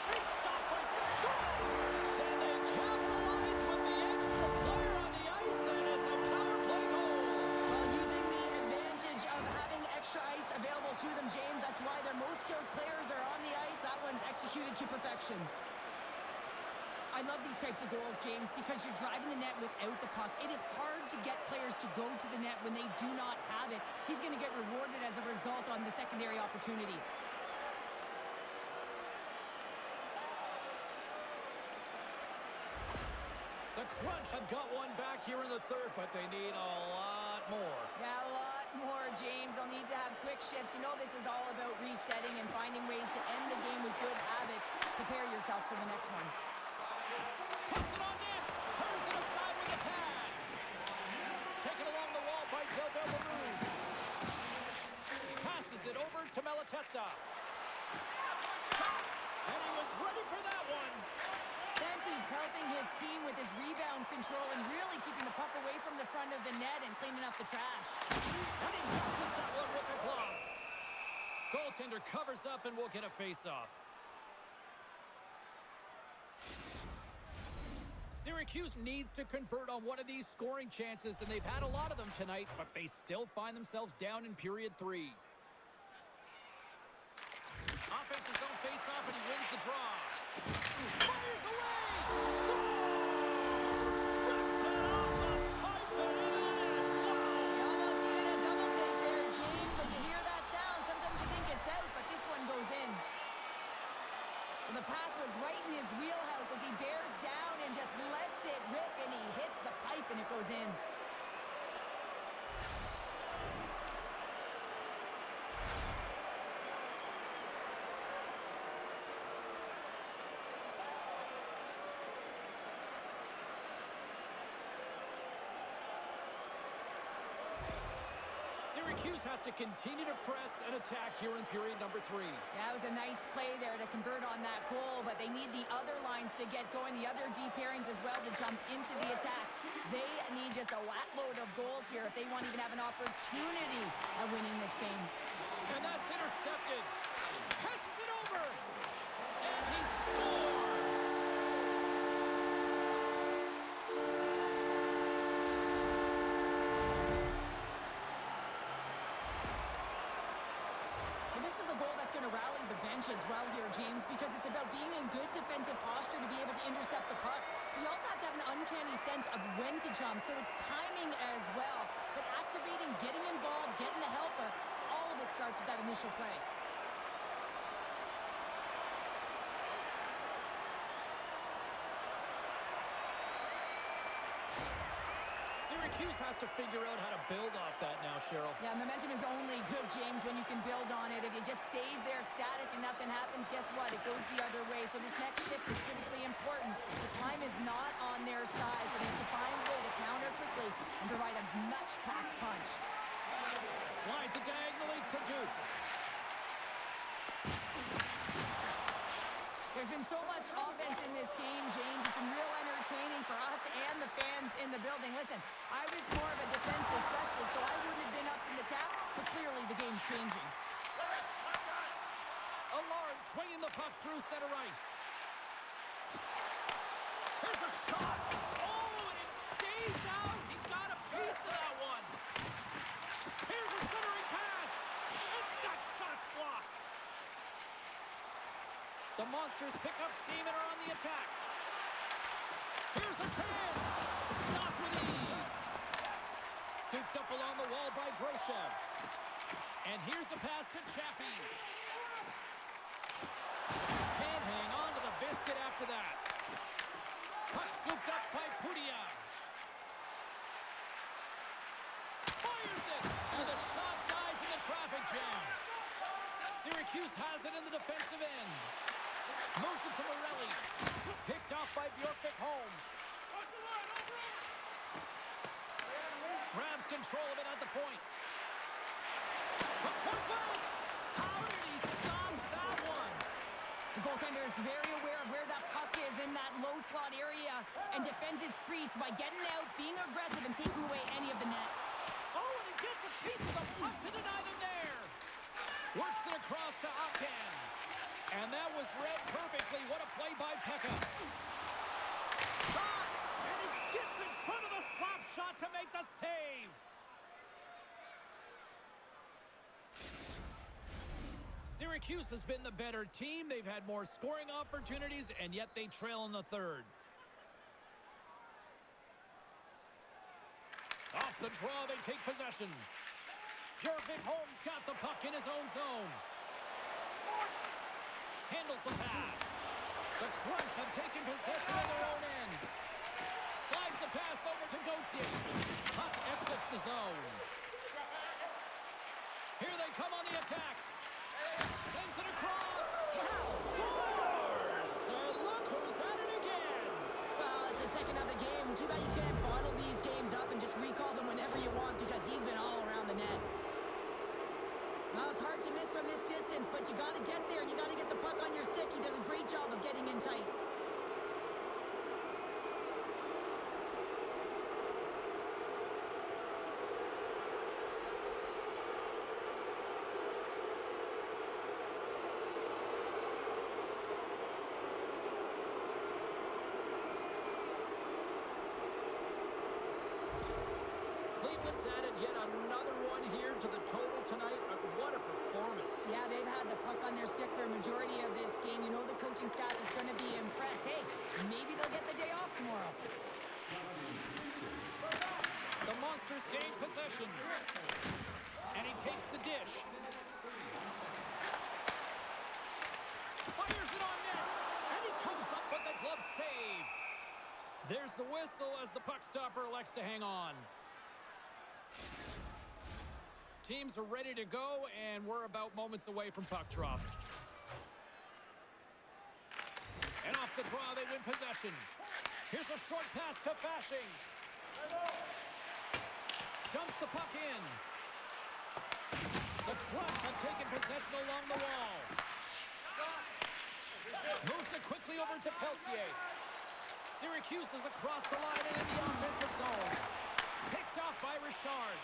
Big stop by Scores! And they capitalize with the extra player on the ice, and it's a power play goal. Well, using the advantage of having extra ice available to them, James, that's why their most skilled players are on the ice. That one's executed to perfection. I love these types of goals, James, because you're driving the net without the puck. It is hard to get players to go to the net when they do not have it. He's going to get rewarded as a result on the secondary opportunity. The Crunch have got one back here in the third, but they need a lot more. Yeah, a lot more, James. They'll need to have quick shifts. You know this is all about resetting and finding ways to end the game with good habits. Prepare yourself for the next one. Puts it on net. Turns it aside with a pad. Taken along the wall by Del Belbalou. Passes it over to Malatesta. And he was ready for that one. Benty's helping his team with his rebound control and really keeping the puck away from the front of the net and cleaning up the trash. And he catches that one with the glove. Goaltender covers up and will get a face-off. Syracuse needs to convert on one of these scoring chances, and they've had a lot of them tonight, but they still find themselves down in period 3. Offensive zone face-off, and he wins the draw. Fires away! Scores! Rips it off the pipe and in the net! Wow! You almost needed a double take there, James. When you hear that sound, sometimes you think it's out, but this one goes in. And the pass was right in his wheelhouse as he bears down and just lets it rip, and he hits the pipe and it goes in. Syracuse has to continue to press and attack here in period number 3. Yeah, it was a nice play there to convert on that goal, but they need the other lines to get going, the other deep pairings as well to jump into the attack. They need just a whack-load of goals here if they want to even have an opportunity of winning this game. And that's intercepted. Passes it over. And he scores. And this is a goal that's going to rally the bench as well here, James, because it's about being in good defensive posture to be able to intercept the puck. You also have to have an uncanny sense of when to jump, so it's timing as well. But activating, getting involved, getting the helper, all of it starts with that initial play. Syracuse has to figure out how to build off that now, Cheryl. Yeah, momentum is only good, James, when you can build on it. If it just stays there static and nothing happens, guess what? It goes the other way. So this next shift is critically important. The time is not on their side, so they have to find a way to counter quickly and provide a much-packed punch. Slides it diagonally to Duke. There's been so much offense in this game, James. It's been real entertaining for us and the fans in the building. Listen, I was more of a defensive specialist, so I wouldn't have been up in the tap, but clearly the game's changing. Allard swinging the puck through center ice. Here's a shot. Oh, and it stays out. He got a piece of that one. Here's a centering pass. And that shot's blocked. The Monsters pick up steam and are on the attack. Here's a chance. Stopped with ease. Scooped up along the wall by Broshev. And here's the pass to Chaffee. Can't hang on to the biscuit after that. Puck scooped up by Pudia. Fires it. And the shot dies in the traffic jam. Syracuse has it in the defensive end. Moves it to Morelli. Picked off by Bjork-Home. Grabs control of it at the point. From point blank. How did he stop that one? The goaltender is very aware of where that puck is in that low slot area and defends his crease by getting out, being aggressive, and taking away any of the net. Oh, and he gets a piece of the puck to deny them there. Works it across to Okan. And that was read perfectly. What a play by Pekka. Shot! And he gets in front of the slap shot to make the save. Syracuse has been the better team. They've had more scoring opportunities, and yet they trail in the third. Off the draw, they take possession. Bjork-Home's got the puck in his own zone. Handles the pass. The Crunch have taken possession of their own end. Slides the pass over to Gauthier. Puck exits the zone. Here they come on the attack. Sends it across. Scores! Look who's at it again. Well, it's the second of the game. Too bad you can't bottle these games up and just recall them whenever you want because he's been all around the net. Well, it's hard to miss from this distance, but you got to get there and you got to get the puck on your stick. He does a great job of getting in tight. Cleveland's added yet another one here to the total tonight. What a performance. Yeah, they've had the puck on their stick for a majority of this game. You know the coaching staff is going to be impressed. Hey, maybe they'll get the day off tomorrow. The Monsters gain possession. And he takes the dish. Fires it on net. And he comes up with the glove save. There's the whistle as the puck stopper elects to hang on. Teams are ready to go, and we're about moments away from puck drop. And off the draw, they win possession. Here's a short pass to Fasching. Dumps the puck in. The Crunch have taken possession along the wall. Moves it quickly over to Peltier. Syracuse is across the line and in the offensive zone. Picked off by Richard.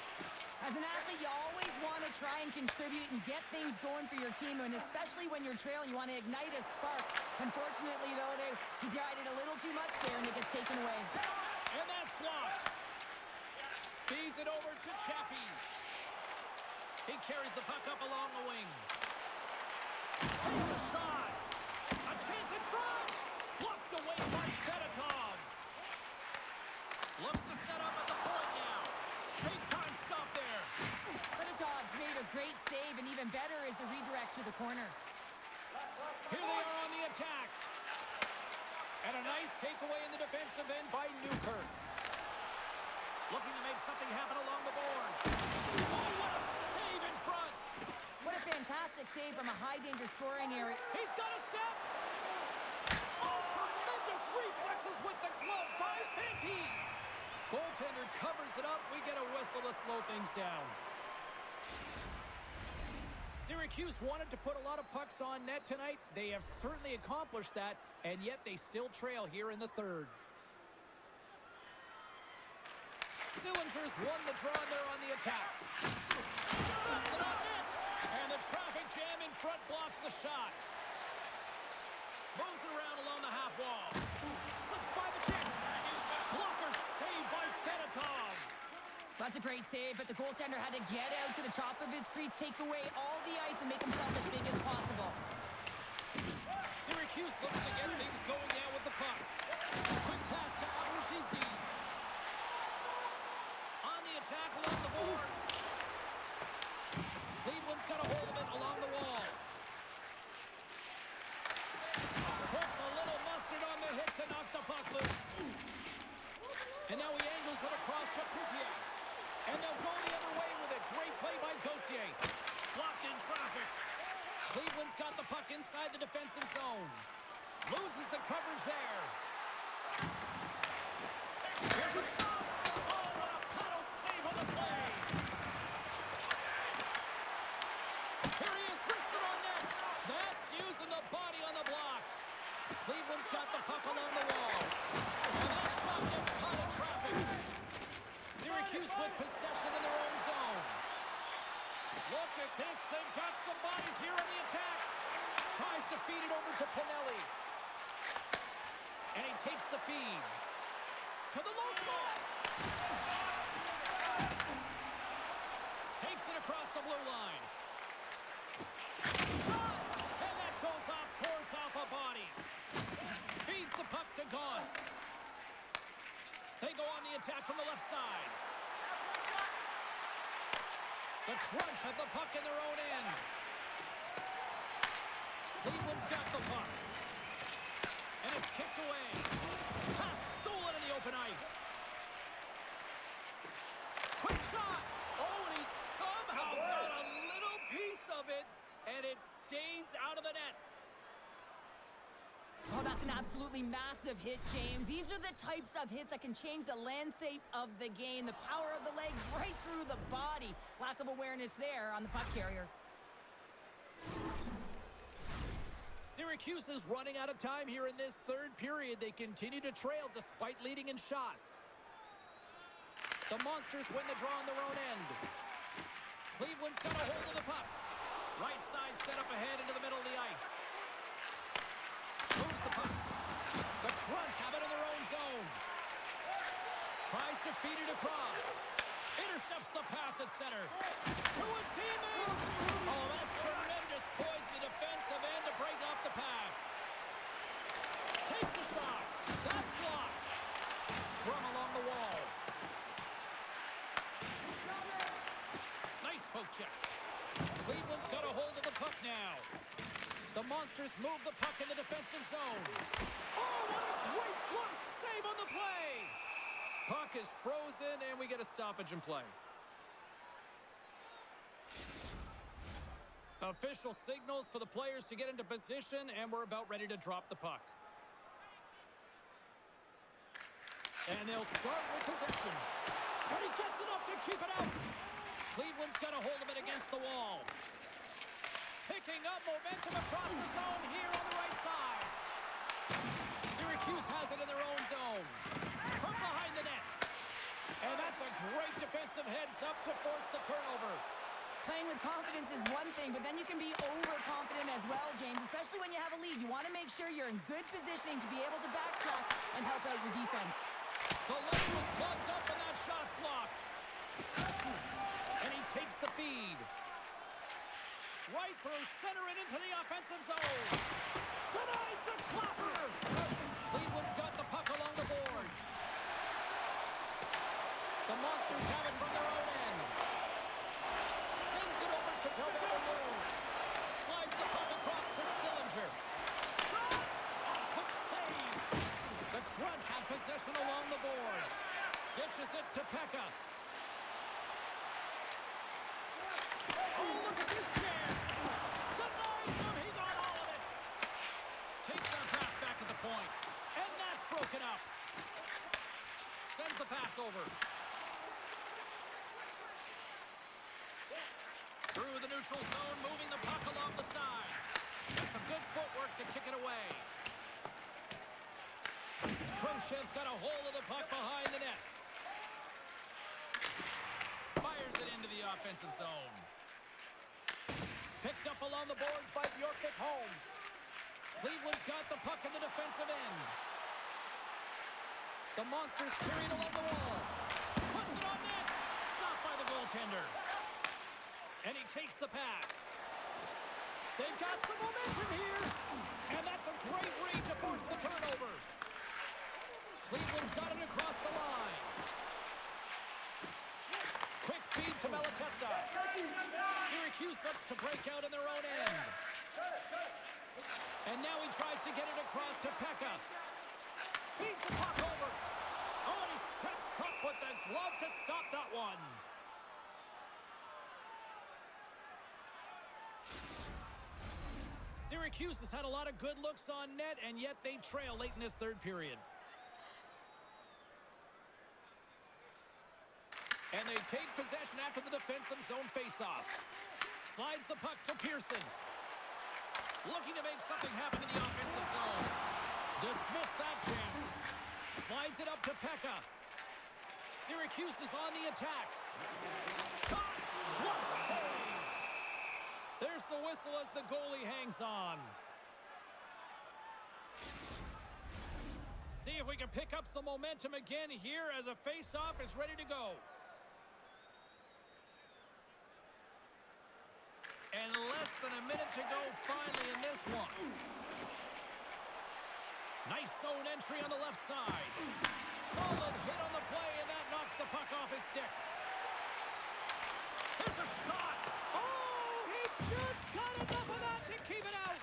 As an athlete, you always want to try and contribute and get things going for your team, and especially when you're trailing, you want to ignite a spark. Unfortunately, though, he tried it a little too much there, and it gets taken away. And that's blocked. Feeds it over to Chaffee. He carries the puck up along the wing. Takes a shot. A chance in front. Blocked away by Fedotov. Looks to set up at the point now. Big time stop there. Fedotov's made a great save, and even better is the redirect to the corner. Here they are on the attack. And a nice takeaway in the defensive end by Newkirk. Looking to make something happen along the boards. Oh, what a save in front. What a fantastic save from a high-danger scoring area. He's got a step. Oh, tremendous reflexes with the glove by Fanti. Goaltender covers it up. We get a whistle to slow things down. Syracuse wanted to put a lot of pucks on net tonight. They have certainly accomplished that, and yet they still trail here in the third. Sillinger's won the draw, and they're on the attack. Snaps it on net, and the traffic jam in front blocks the shot. Moves it around along the half wall. Slips by the check. Blocker saved by Fedotov. That's a great save, but the goaltender had to get out to the top of his crease, take away all the ice, and make himself as big as possible. Syracuse looks to get things going now with the puck. Quick pass to Abruzzese. On the attack along the boards. Cleveland's got a hold of it along the wall. Puts a little mustard on the hit to knock the puck loose. And now he angles it across to Poutier. And they'll go the other way with it. Great play by Gauthier. Blocked in traffic. Cleveland's got the puck inside the defensive zone. Loses the coverage there. Here's a shot. Oh, what a paddle save on the play. Here he is, wristed on net. That's using the body on the block. Cleveland's got the puck along the wall. And that shot gets caught in traffic. Syracuse with possession in their own zone. Look at this. They've got some bodies here on the attack. Tries to feed it over to Pinelli. And he takes the feed. To the low slot. Takes it across the blue line. Shot! And that goes off course off a body. Feeds the puck to Gauntz. They go on the attack from the left side. The Crunch have the puck in their own end. Cleveland's got the puck. And it's kicked away. Pass stolen in the open ice. Quick shot. Oh, and he somehow got a little piece of it, and it stays out of the net. Oh, that's an absolutely massive hit, James. These are the types of hits that can change the landscape of the game. The power of the legs right through the body. Lack of awareness there on the puck carrier. Syracuse is running out of time here in this third period. They continue to trail despite leading in shots. The Monsters win the draw on their own end. Cleveland's got a hold of the puck. Right side set up ahead into the middle of the ice. Moves the puck. The Crunch have it in their own zone. Tries to feed it across. Intercepts the pass at center. To his teammate. Oh, that's tremendous poise in the defensive end to break off the pass. Takes a shot. That's blocked. Scrum along the wall. Nice poke check. Cleveland's got a hold of the puck now. The Monsters move the puck in the defensive zone. Oh, what a great glove save on the play! Puck is frozen, and we get a stoppage in play. Official signals for the players to get into position, and we're about ready to drop the puck. And they'll start with possession. But he gets enough to keep it out. Cleveland's got a hold of it against the wall. Picking up momentum across the zone here on the right side. Syracuse has it in their own zone. From behind the net. And that's a great defensive heads-up to force the turnover. Playing with confidence is one thing, but then you can be overconfident as well, James, especially when you have a lead. You want to make sure you're in good positioning to be able to backtrack and help out your defense. The lane was plugged up and that shot's blocked. And he takes the feed. Right through center and into the offensive zone. Denies the clapper. Cleveland's got the puck along the boards. The Monsters have it from their own end. Sends it over to Tobin Moves. Slides the puck across to Sillinger. Shot! A quick save. The Crunch have possession along the boards. Dishes it to Pekka. Oh, look at this chance. Denies him. He's on all of it. Takes that pass back at the point. And that's broken up. Sends the pass over. Through the neutral zone, moving the puck along the side. With some good footwork to kick it away. Khrushchev's got a hold of the puck behind the net. Fires it into the offensive zone. Picked up along the boards by Bjork at home. Cleveland's got the puck in the defensive end. The Monsters carried along the wall. Puts it on net. Stopped by the goaltender. And he takes the pass. They've got some momentum here. And that's a great read to force the turnover. Cleveland's got it across the line. Quick feed to Malatesta. Syracuse looks to break out in their own end. And now he tries to get it across to Pekka. Feeds the puck over. Oh, and he steps up with the glove to stop that one. Syracuse has had a lot of good looks on net, and yet they trail late in this third period. And they take possession after the defensive zone faceoff. Slides the puck to Pearson. Looking to make something happen in the offensive zone. Dismiss that chance. Slides it up to Pekka. Syracuse is on the attack. Shot! What save! There's the whistle as the goalie hangs on. See if we can pick up some momentum again here as a face-off is ready to go. And less than a minute to go finally in this one. Nice zone entry on the left side. Solid hit on the play, and that knocks the puck off his stick. Here's a shot. Oh, he just got enough of that to keep it out.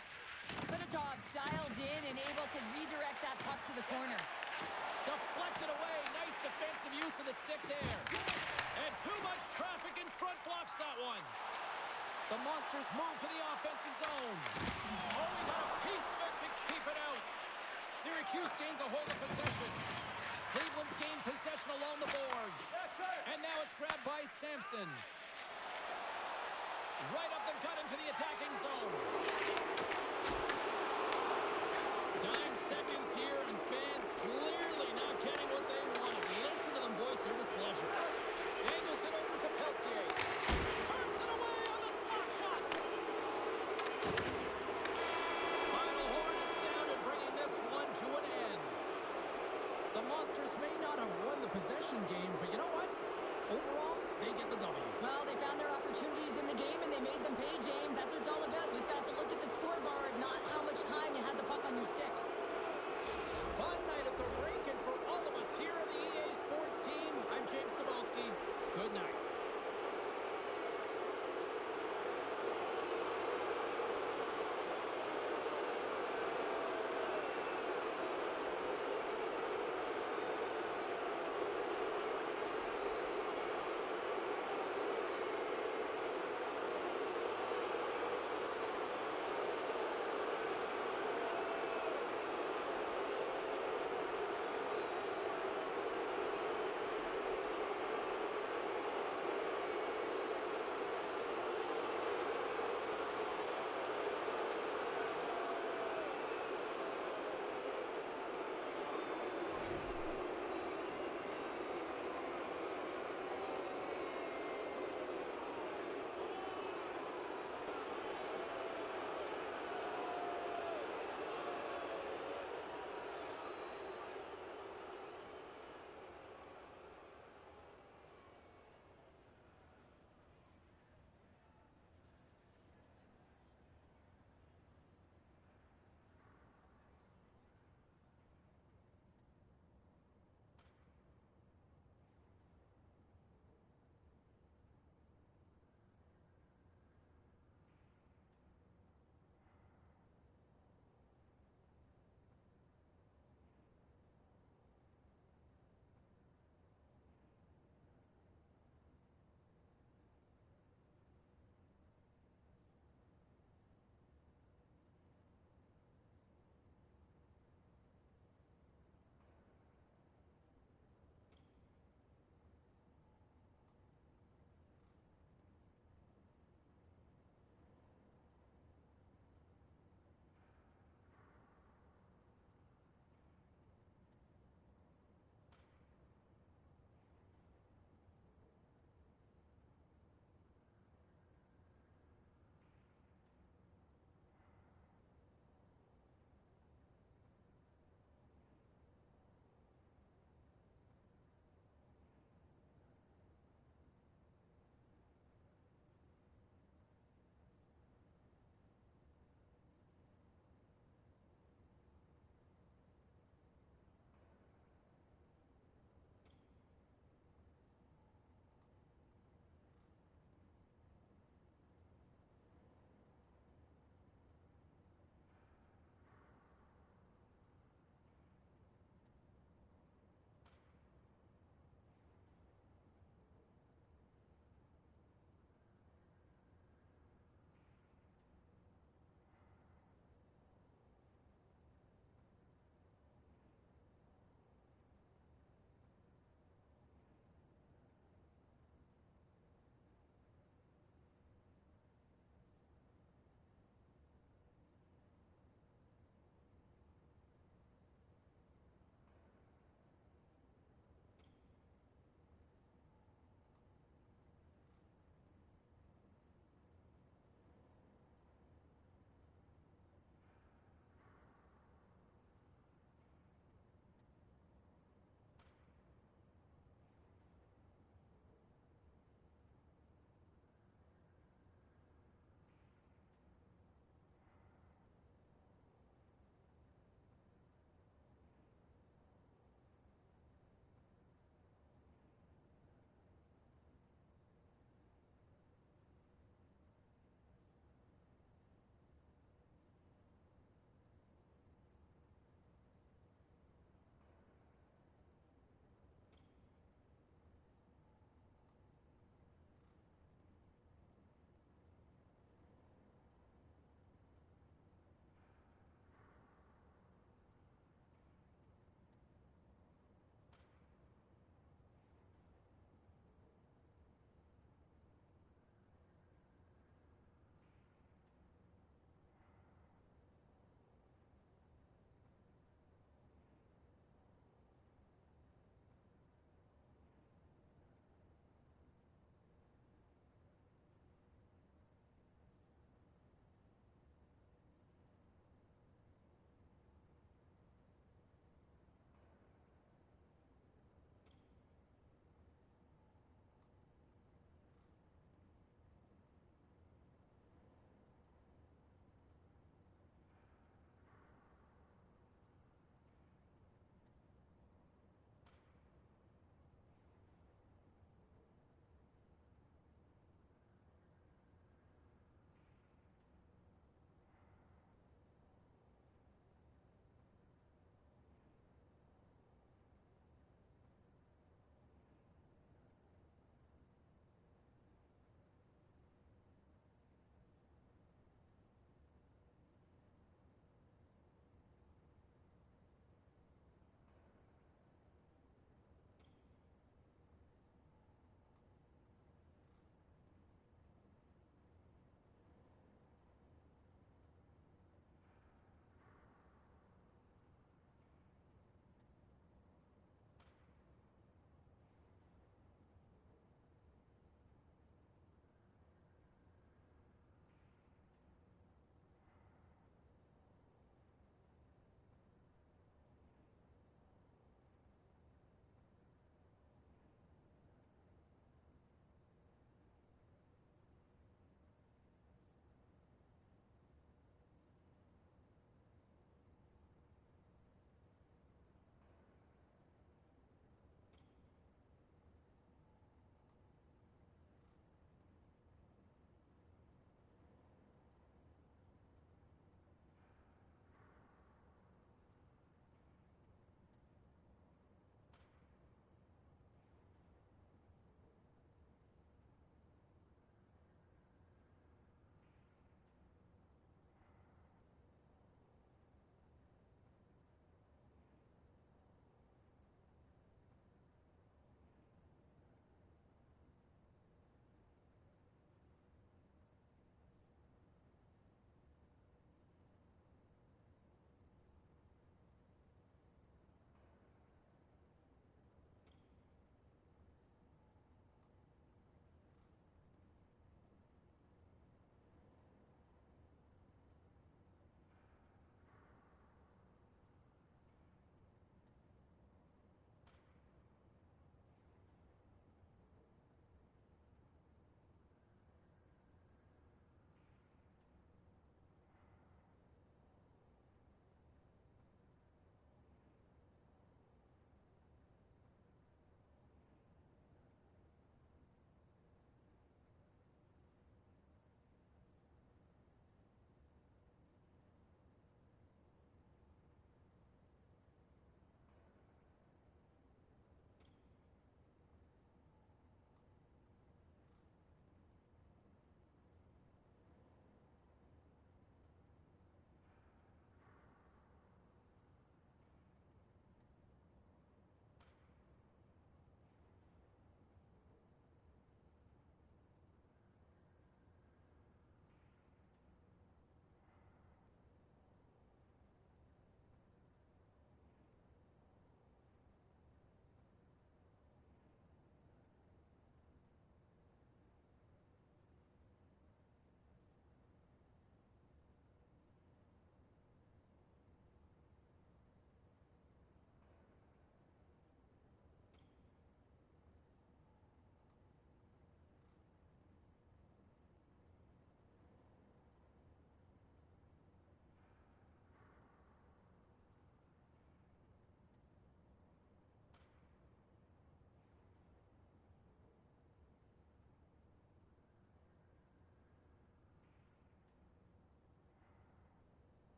Fedottov's dialed in and able to redirect that puck to the corner. Deflected away. Nice defensive use of the stick there. And too much traffic in front blocks that one. The Monsters move to the offensive zone. Oh, he got a piece of it to keep it out. Syracuse gains a hold of possession. Cleveland's gained possession along the boards. And now it's grabbed by Samson. Right up the gut into the attacking zone. Dime seconds here, and fans clearly not getting what they wanted. Listen to them voice their displeasure. Angles it over to Peltier. Turns it away on the slap shot. Final horn is sounded, bringing this one to an end. The Monsters may not have won the possession game, but you know what? Overall, they get the W. Well, they found their opportunities in the game, and they made them pay, James. That's what it's all